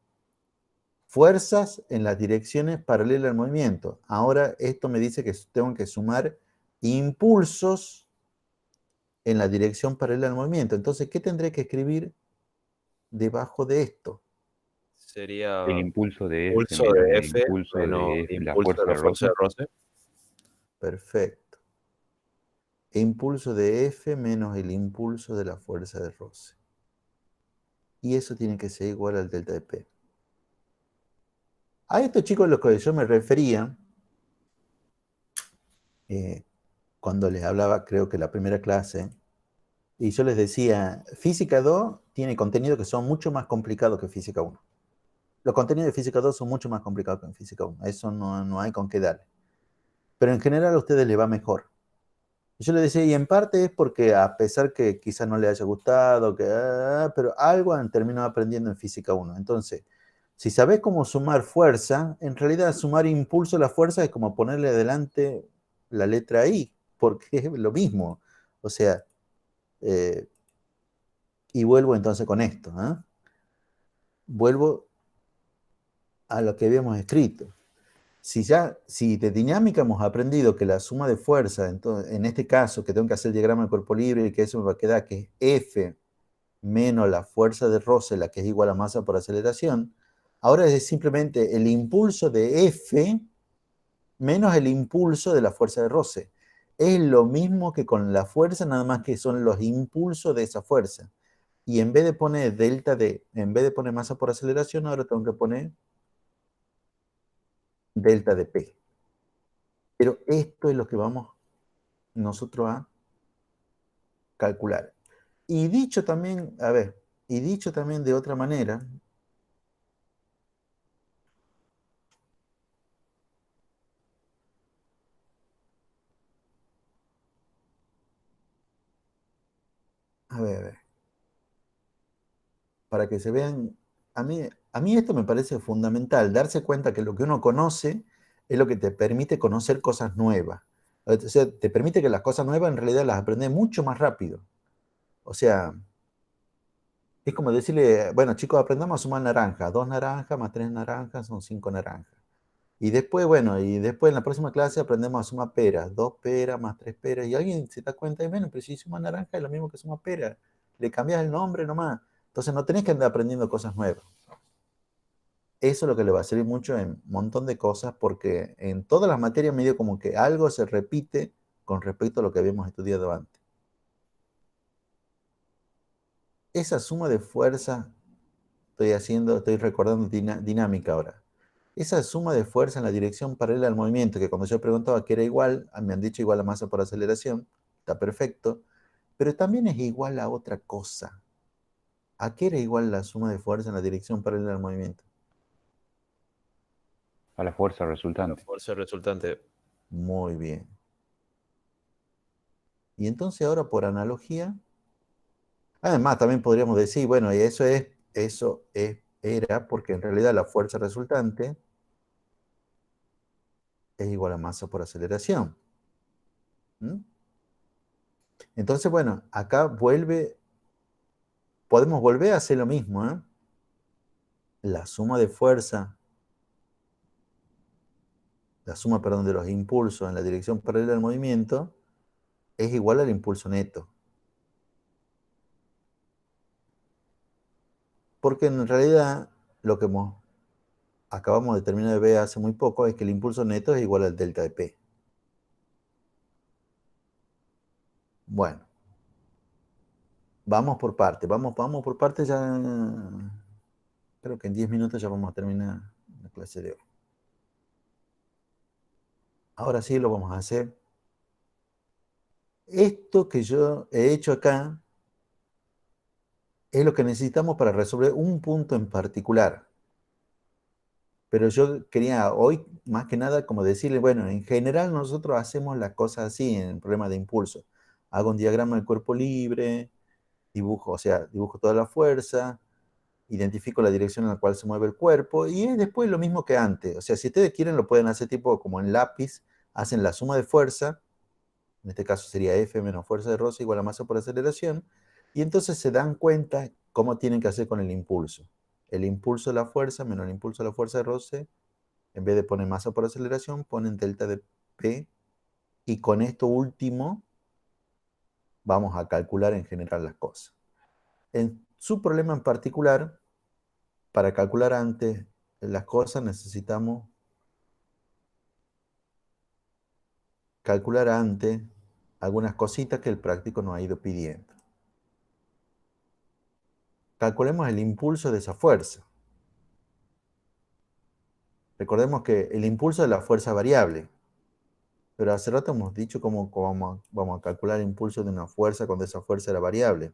Speaker 1: fuerzas en las direcciones paralelas al movimiento. Ahora esto me dice que tengo que sumar impulsos en la dirección paralela al movimiento. Entonces, ¿qué tendré que escribir debajo de esto?
Speaker 4: Sería
Speaker 3: El impulso de F
Speaker 4: impulso
Speaker 3: menos
Speaker 4: de
Speaker 3: el
Speaker 4: F
Speaker 3: impulso
Speaker 4: menos
Speaker 3: de F, la
Speaker 4: impulso
Speaker 3: fuerza
Speaker 4: de la
Speaker 3: de
Speaker 4: fuerza
Speaker 3: roce.
Speaker 4: de roce.
Speaker 1: Perfecto. Impulso de F menos el impulso de la fuerza de roce. Y eso tiene que ser igual al delta de P. A estos chicos a los que yo me refería, cuando les hablaba, creo que la primera clase, y yo les decía, Física 2 tiene contenidos que son mucho más complicados que Física 1. Los contenidos de Física 2 son mucho más complicados que en Física 1. Eso no hay con qué darle. Pero en general a ustedes les va mejor. Yo les decía, y en parte es porque a pesar que quizás no les haya gustado, pero algo han terminado aprendiendo en Física 1. Entonces, si sabes cómo sumar fuerza, en realidad sumar impulso a la fuerza es como ponerle adelante la letra I, porque es lo mismo. O sea, y vuelvo entonces con esto. Vuelvo a lo que habíamos escrito. Si de dinámica hemos aprendido que la suma de fuerza, entonces, en este caso, que tengo que hacer el diagrama de cuerpo libre y que eso me va a quedar que es F menos la fuerza de roce, la que es igual a masa por aceleración, ahora es simplemente el impulso de F menos el impulso de la fuerza de roce. Es lo mismo que con la fuerza, nada más que son los impulsos de esa fuerza. Y en vez de poner en vez de poner masa por aceleración, ahora tengo que poner delta de P. Pero esto es lo que vamos nosotros a calcular. Y dicho también, y dicho también de otra manera, a ver, para que se vean, a mí esto me parece fundamental, darse cuenta que lo que uno conoce es lo que te permite conocer cosas nuevas. O sea, te permite que las cosas nuevas en realidad las aprendes mucho más rápido. O sea, es como decirle, bueno, chicos, aprendamos a sumar naranjas. 2 naranjas más 3 naranjas son 5 naranjas. Y después, bueno, en la próxima clase aprendemos a sumar peras. 2 peras más 3 peras. Y alguien se da cuenta, bueno, pero si suma naranja es lo mismo que suma pera. Le cambias el nombre nomás. Entonces no tenés que andar aprendiendo cosas nuevas. Eso es lo que le va a servir mucho en un montón de cosas, porque en todas las materias medio como que algo se repite con respecto a lo que habíamos estudiado antes. Esa suma de fuerza, estoy recordando dinámica ahora. Esa suma de fuerza en la dirección paralela al movimiento, que cuando yo preguntaba que era igual, me han dicho igual a masa por aceleración, está perfecto, pero también es igual a otra cosa. ¿A qué era igual la suma de fuerza en la dirección paralela al movimiento?
Speaker 3: A la fuerza
Speaker 4: La
Speaker 3: resultante.
Speaker 4: fuerza resultante.
Speaker 1: Muy bien. Y entonces ahora por analogía, además también podríamos decir, bueno, y era porque en realidad la fuerza resultante es igual a masa por aceleración. ¿Mm? Entonces, bueno, acá podemos volver a hacer lo mismo, ¿eh? La suma de fuerza, perdón, de los impulsos en la dirección paralela al movimiento es igual al impulso neto. Porque en realidad lo que acabamos de terminar de ver hace muy poco es que el impulso neto es igual al delta de P. Bueno, vamos por parte, vamos por parte ya. Creo que en 10 minutos ya vamos a terminar la clase de hoy. Ahora sí lo vamos a hacer. Esto que yo he hecho acá es lo que necesitamos para resolver un punto en particular. Pero yo quería hoy, más que nada, como decirle, bueno, en general nosotros hacemos las cosas así en el problema de impulso. Hago un diagrama del cuerpo libre, dibujo toda la fuerza, identifico la dirección en la cual se mueve el cuerpo, y es después lo mismo que antes. O sea, si ustedes quieren, lo pueden hacer tipo como en lápiz, hacen la suma de fuerza, en este caso sería F menos fuerza de roce igual a masa por aceleración, y entonces se dan cuenta cómo tienen que hacer con el impulso. El impulso de la fuerza menos el impulso de la fuerza de roce, en vez de poner masa por aceleración, ponen delta de P, y con esto último vamos a calcular en general las cosas. En su problema en particular, para calcular antes las cosas necesitamos calcular antes algunas cositas que el práctico nos ha ido pidiendo. Calculemos el impulso de esa fuerza. Recordemos que el impulso de la fuerza variable, pero hace rato hemos dicho cómo vamos a calcular el impulso de una fuerza cuando esa fuerza era variable.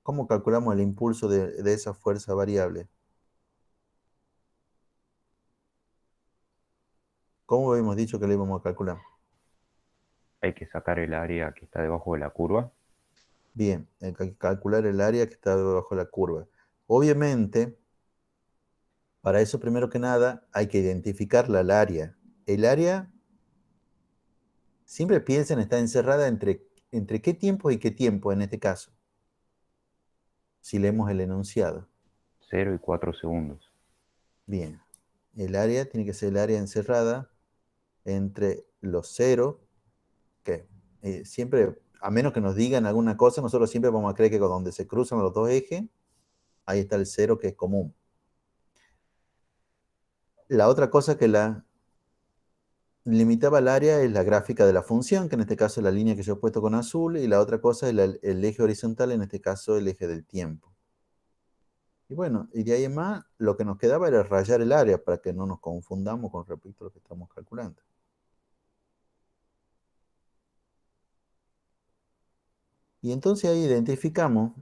Speaker 1: ¿Cómo calculamos el impulso de esa fuerza variable? ¿Cómo habíamos dicho que le íbamos a calcular?
Speaker 3: Hay que sacar el área que está debajo de la curva.
Speaker 1: Bien, hay que calcular el área que está debajo de la curva. Obviamente, para eso primero que nada hay que identificarla al área. El área, siempre piensen, está encerrada entre qué tiempo y qué tiempo en este caso. Si leemos el enunciado.
Speaker 3: 0 y 4 segundos.
Speaker 1: Bien, el área tiene que ser el área encerrada entre los 0, que siempre, a menos que nos digan alguna cosa, nosotros siempre vamos a creer que donde se cruzan los dos ejes, ahí está el 0 que es común. La otra cosa que la limitaba el área es la gráfica de la función, que en este caso es la línea que yo he puesto con azul, y la otra cosa es el eje horizontal, en este caso el eje del tiempo. Y bueno, y de ahí en más, lo que nos quedaba era rayar el área para que no nos confundamos con respecto a lo que estamos calculando. Y entonces ahí identificamos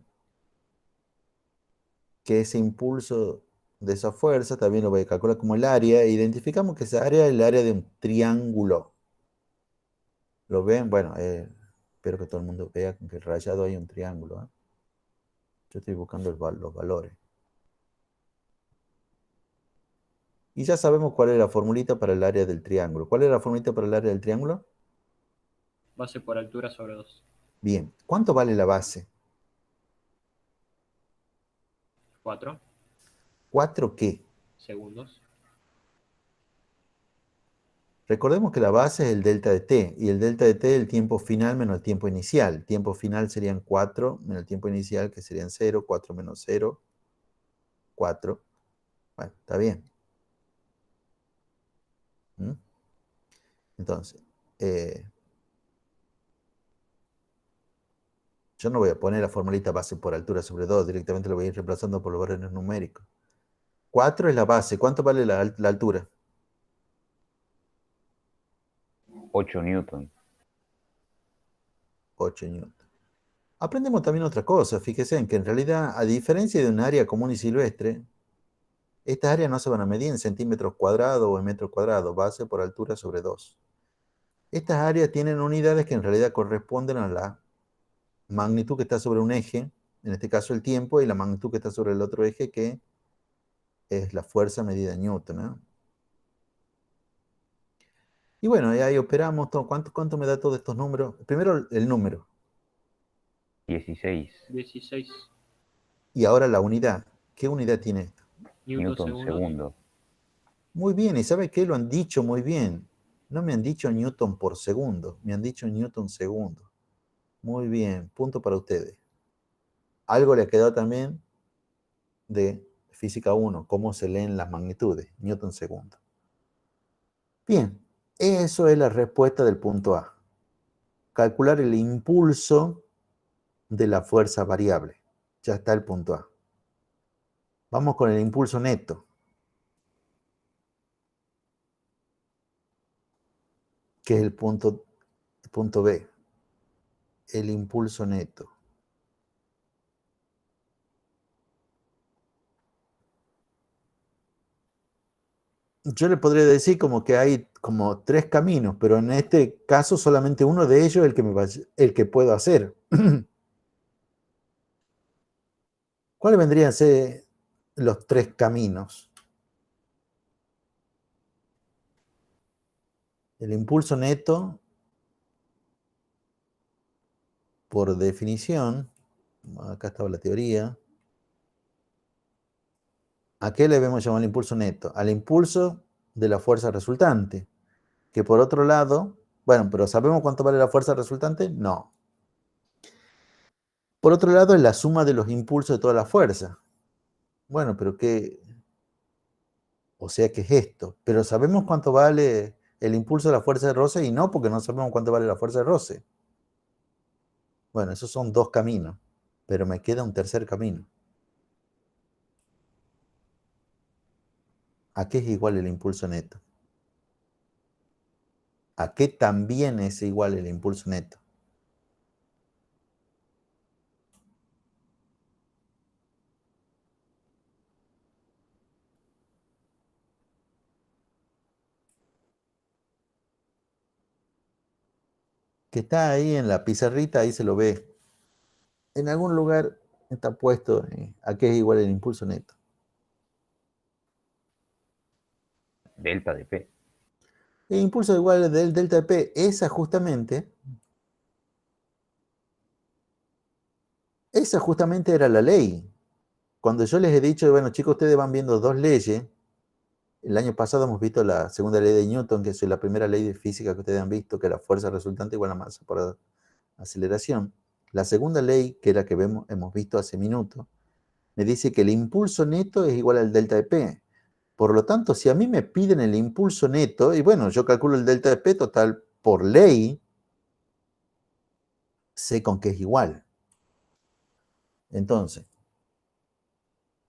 Speaker 1: que ese impulso de esa fuerza también lo voy a calcular como el área, e identificamos que esa área es el área de un triángulo. ¿Lo ven? Bueno, espero que todo el mundo vea que el rayado hay un triángulo, ¿eh? Yo estoy buscando los valores. Y ya sabemos cuál es la formulita para el área del triángulo. ¿Cuál es la formulita para el área del triángulo?
Speaker 2: Base por altura sobre 2.
Speaker 1: Bien. ¿Cuánto vale la base?
Speaker 2: 4
Speaker 1: ¿4 qué?
Speaker 2: segundos.
Speaker 1: Recordemos que la base es el delta de t, y el delta de t es el tiempo final menos el tiempo inicial. El tiempo final serían 4 menos el tiempo inicial, que serían 0, 4 menos 0, 4. Bueno, está bien. ¿Mm? Entonces, yo no voy a poner la formulita base por altura sobre 2, directamente lo voy a ir reemplazando por los valores numéricos. 4 es la base. ¿Cuánto vale la altura?
Speaker 3: 8 newton.
Speaker 1: 8 newton. Aprendemos también otra cosa. Fíjense en que en realidad, a diferencia de un área común y silvestre, Estas áreas no se van a medir en centímetros cuadrados o en metros cuadrados, base por altura sobre 2. Estas áreas tienen unidades que en realidad corresponden a la magnitud que está sobre un eje, en este caso el tiempo, y la magnitud que está sobre el otro eje, que es la fuerza medida en Newton, ¿no? Y bueno, y ahí operamos. ¿Cuánto me da todos estos números? Primero el número.
Speaker 3: 16
Speaker 2: 16
Speaker 1: Y ahora la unidad. ¿Qué unidad tiene esto?
Speaker 2: newton
Speaker 3: newton
Speaker 2: segundo.
Speaker 3: segundo.
Speaker 1: Muy bien, ¿y sabe qué? Lo han dicho muy bien. No me han dicho newton por segundo, me han dicho newton segundo. Muy bien, punto para ustedes. Algo le ha quedado también de física 1, cómo se leen las magnitudes, newton segundo. Bien, eso es la respuesta del punto A. Calcular el impulso de la fuerza variable. Ya está el punto A. Vamos con el impulso neto. Que es el punto B. El impulso neto. Yo le podría decir como que hay como 3 caminos, pero en este caso solamente uno de ellos es el que puedo hacer. ¿Cuáles vendrían a ser los 3 caminos? El impulso neto, por definición, acá estaba la teoría. ¿A qué le debemos llamar el impulso neto? Al impulso de la fuerza resultante, que por otro lado, bueno, pero ¿sabemos cuánto vale la fuerza resultante? No. Por otro lado, es la suma de los impulsos de toda la fuerza. Bueno, pero ¿qué? O sea, ¿qué es esto? Pero ¿sabemos cuánto vale el impulso de la fuerza de roce? Y no, porque no sabemos cuánto vale la fuerza de roce. Bueno, esos son 2 caminos, pero me queda un tercer camino. ¿A qué es igual el impulso neto? ¿A qué también es igual el impulso neto? Que está ahí en la pizarrita, ahí se lo ve. En algún lugar está puesto a qué es igual el impulso neto.
Speaker 3: Delta de P.
Speaker 1: El impulso igual del delta de P, esa justamente era la ley. Cuando yo les he dicho, bueno chicos, ustedes van viendo 2 leyes. El año pasado hemos visto la segunda ley de Newton, que es la primera ley de física que ustedes han visto, que la fuerza resultante igual a masa por aceleración. La segunda ley, que es la que hemos visto hace minutos, me dice que el impulso neto es igual al delta de P. Por lo tanto, si a mí me piden el impulso neto, y bueno, yo calculo el delta de P total por ley, sé con qué es igual. Entonces,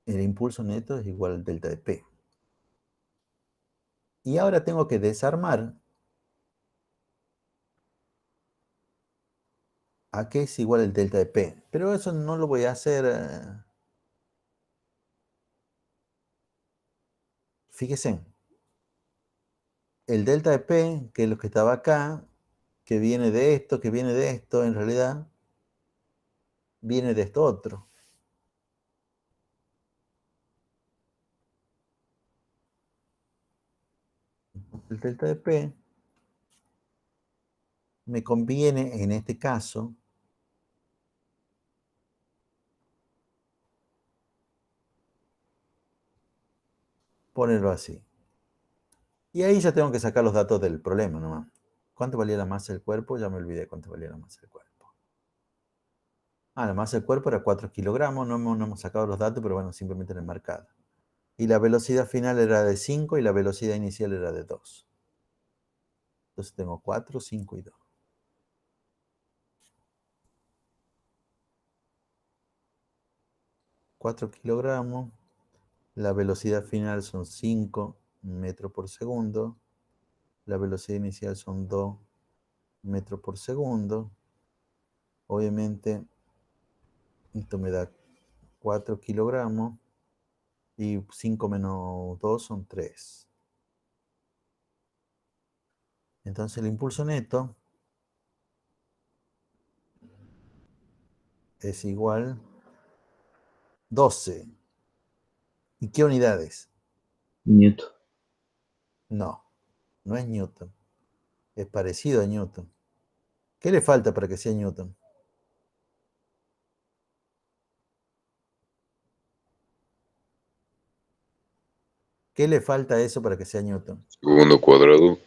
Speaker 1: el impulso neto es igual al delta de P. Y ahora tengo que desarmar a qué es igual el delta de P. Pero eso no lo voy a hacer. Fíjense. El delta de P, que es lo que estaba acá, que viene de esto, en realidad, viene de esto otro. El delta de P me conviene, en este caso, ponerlo así. Y ahí ya tengo que sacar los datos del problema nomás. ¿Cuánto valía la masa del cuerpo? Ya me olvidé cuánto valía la masa del cuerpo. La masa del cuerpo era 4 kilogramos, no hemos sacado los datos, pero bueno, simplemente en el marcado. Y la velocidad final era de 5 y la velocidad inicial era de 2. Entonces tengo 4, 5 y 2. 4 kilogramos. La velocidad final son 5 metros por segundo. La velocidad inicial son 2 metros por segundo. Obviamente, esto me da 4 kilogramos Y 5 menos 2 son 3. Entonces el impulso neto es igual 12. ¿Y qué unidades?
Speaker 6: Newton.
Speaker 1: No, no es Newton. Es parecido a Newton. ¿Qué le falta para que sea Newton? ¿Qué le falta a eso para que sea Newton?
Speaker 5: Segundo cuadrado.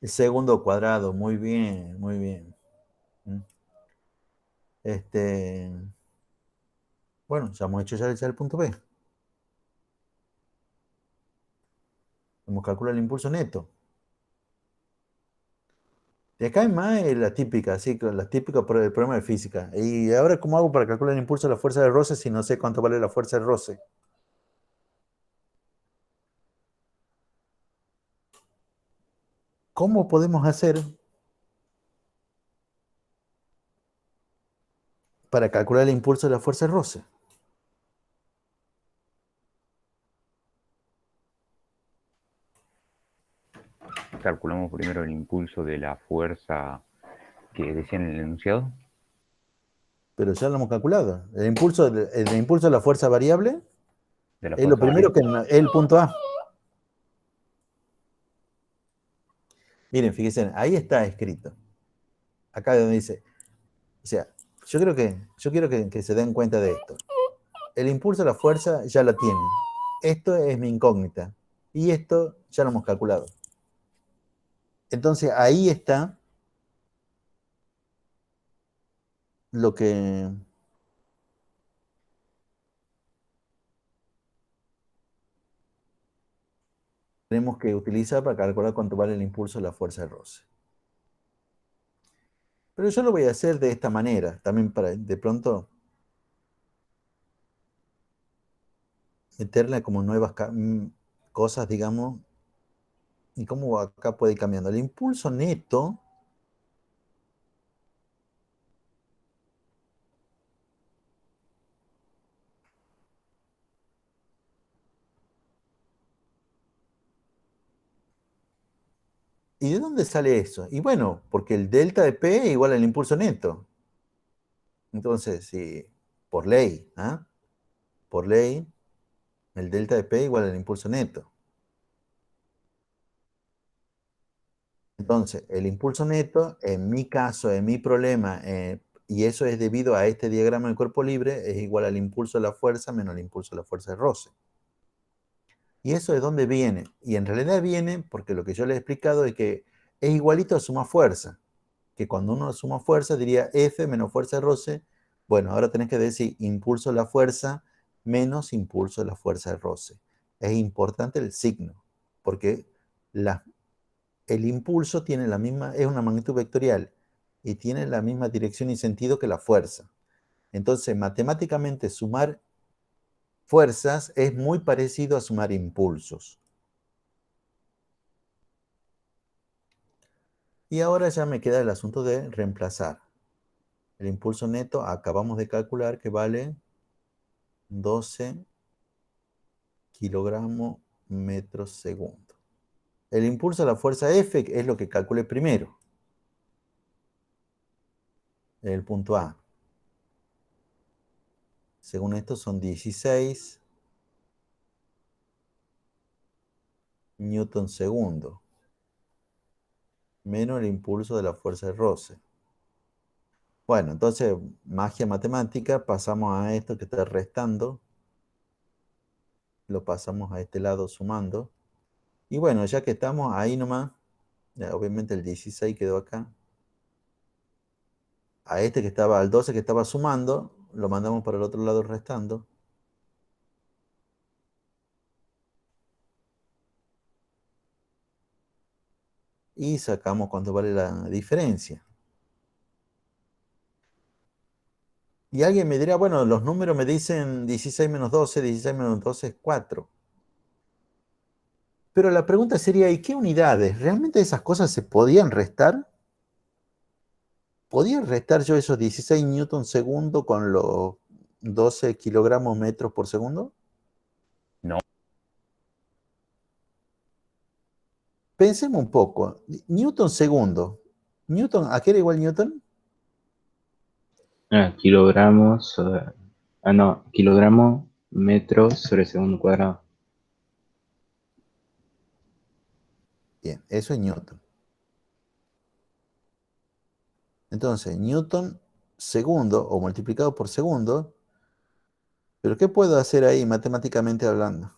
Speaker 1: El segundo cuadrado, muy bien, muy bien. Bueno, ya hemos hecho ya el punto B. Hemos calculado el impulso neto. De acá en más es la típica, sí, la típica por el problema de física. ¿Y ahora cómo hago para calcular el impulso de la fuerza de roce si no sé cuánto vale la fuerza de roce? ¿Cómo podemos hacer para calcular el impulso de la fuerza de roce?
Speaker 3: Calculamos primero el impulso de la fuerza que decía en el enunciado.
Speaker 1: Pero ya lo hemos calculado. El impulso de la fuerza variable
Speaker 3: De la
Speaker 1: es lo
Speaker 3: fuerza
Speaker 1: primero que es el punto A. Miren, fíjense, ahí está escrito. Acá donde dice, o sea, yo quiero que se den cuenta de esto. El impulso de la fuerza ya la tienen. Esto es mi incógnita. Y esto ya lo hemos calculado. Entonces ahí está lo que tenemos que utilizar para calcular cuánto vale el impulso de la fuerza de roce. Pero yo lo voy a hacer de esta manera, también para de pronto meterle como nuevas cosas, digamos, y cómo acá puede ir cambiando. El impulso neto ¿y de dónde sale eso? Y bueno, porque el delta de P es igual al impulso neto. Entonces, sí, por ley, ¿ah? Por ley, el delta de P es igual al impulso neto. Entonces, el impulso neto, en mi caso, en mi problema, y eso es debido a este diagrama del cuerpo libre, es igual al impulso de la fuerza menos el impulso de la fuerza de roce. ¿Y eso de dónde viene? Y en realidad viene porque lo que yo les he explicado es que es igualito a suma fuerza. Que cuando uno suma fuerza diría F menos fuerza de roce. Bueno, ahora tenés que decir impulso de la fuerza menos impulso de la fuerza de roce. Es importante el signo, porque el impulso tiene la misma, es una magnitud vectorial y tiene la misma dirección y sentido que la fuerza. Entonces, matemáticamente sumar fuerzas es muy parecido a sumar impulsos. Y ahora ya me queda el asunto de reemplazar. El impulso neto acabamos de calcular que vale 12 kilogramos metros segundo. El impulso a la fuerza F es lo que calculé primero. El punto A. Según esto son 16 newton segundo. Menos el impulso de la fuerza de roce. Bueno, entonces, magia matemática, pasamos a esto que está restando. Lo pasamos a este lado sumando. Y bueno, ya que estamos ahí nomás, obviamente el 16 quedó acá. A este que estaba, al 12 que estaba sumando, lo mandamos para el otro lado restando. Y sacamos cuánto vale la diferencia. Y alguien me dirá, bueno, los números me dicen 16 menos 12, 16 menos 12 es 4. Pero la pregunta sería, ¿y qué unidades? ¿Realmente esas cosas se podían restar? ¿Podía restar yo esos 16 newton segundo con los 12 kilogramos metros por segundo?
Speaker 3: No,
Speaker 1: pensemos un poco. Newton segundo. Newton, ¿a qué era igual Newton?
Speaker 6: Kilogramos. No, kilogramo metros sobre segundo cuadrado.
Speaker 1: Bien, eso es Newton. Entonces, Newton segundo o multiplicado por segundo. ¿Pero qué puedo hacer ahí matemáticamente hablando?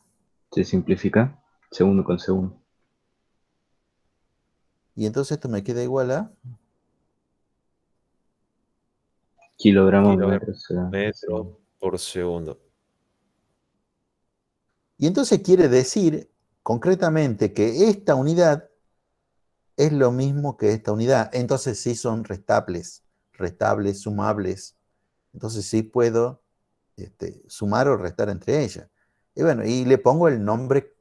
Speaker 6: Se simplifica segundo con segundo.
Speaker 1: Y entonces esto me queda igual a...
Speaker 6: Kilogramos
Speaker 4: Kilogramo
Speaker 6: metros.
Speaker 4: metro por segundo.
Speaker 1: Y entonces quiere decir concretamente que esta unidad es lo mismo que esta unidad. Entonces sí son restables, sumables. Entonces sí puedo sumar o restar entre ellas. Y bueno, y le pongo el nombre,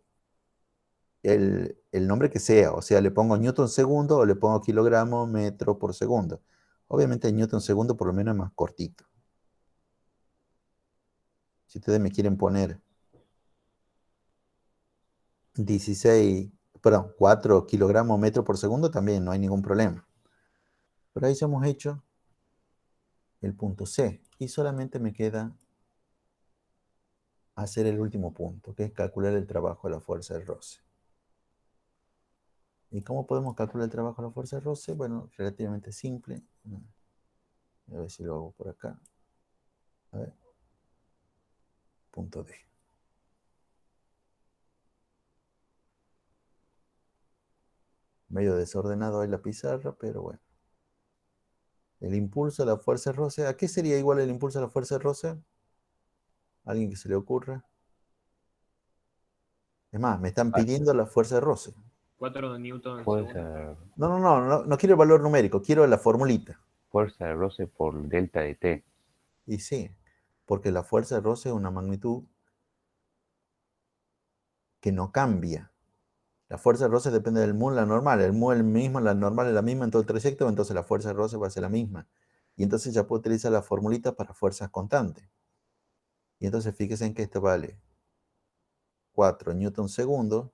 Speaker 1: el nombre que sea. O sea, le pongo Newton segundo o le pongo kilogramo metro por segundo. Obviamente Newton segundo por lo menos es más cortito. Si ustedes me quieren poner 4 kilogramos metro por segundo, también no hay ningún problema. Pero ahí ya hemos hecho el punto C. Y solamente me queda hacer el último punto, que es calcular el trabajo de la fuerza de roce. ¿Y cómo podemos calcular el trabajo de la fuerza de roce? Bueno, relativamente simple. A ver si lo hago por acá. A ver. Punto D. Medio desordenado ahí la pizarra, pero bueno. El impulso a la fuerza de roce. ¿A qué sería igual el impulso a la fuerza de roce? ¿Alguien que se le ocurra? Es más, me están pidiendo la fuerza de roce.
Speaker 2: 4 newton
Speaker 3: Fuerza,
Speaker 2: segundo.
Speaker 1: No quiero el valor numérico, quiero la formulita.
Speaker 3: fuerza de roce por delta de T.
Speaker 1: Y sí, porque la fuerza de roce es una magnitud que no cambia. La fuerza de roce depende del mu en la normal. El mu es el mismo, la normal es la misma en todo el trayecto, entonces la fuerza de roce va a ser la misma. Y entonces ya puedo utilizar la formulita para fuerzas constantes. Y entonces fíjense en que esto vale 4 newton segundo.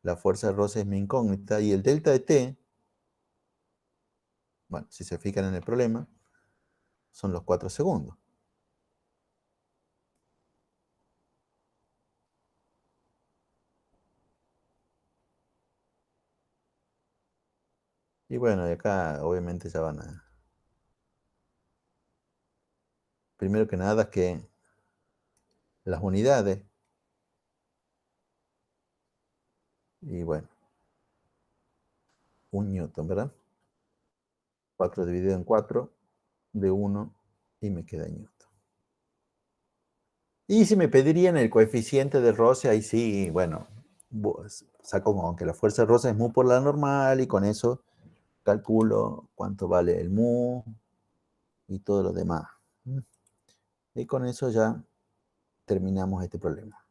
Speaker 1: La fuerza de roce es mi incógnita. Y el delta de T, bueno, si se fijan en el problema, son los 4 segundos. Y bueno, y acá obviamente ya van a... Primero que nada que las unidades. Y bueno, 1 newton, ¿verdad? 4 dividido en 4 de 1 y me queda newton. Y si me pedirían el coeficiente de roce, ahí sí, bueno, saco con que la fuerza de roce es mu por la normal y con eso calculo cuánto vale el mu y todo lo demás. Y con eso ya terminamos este problema.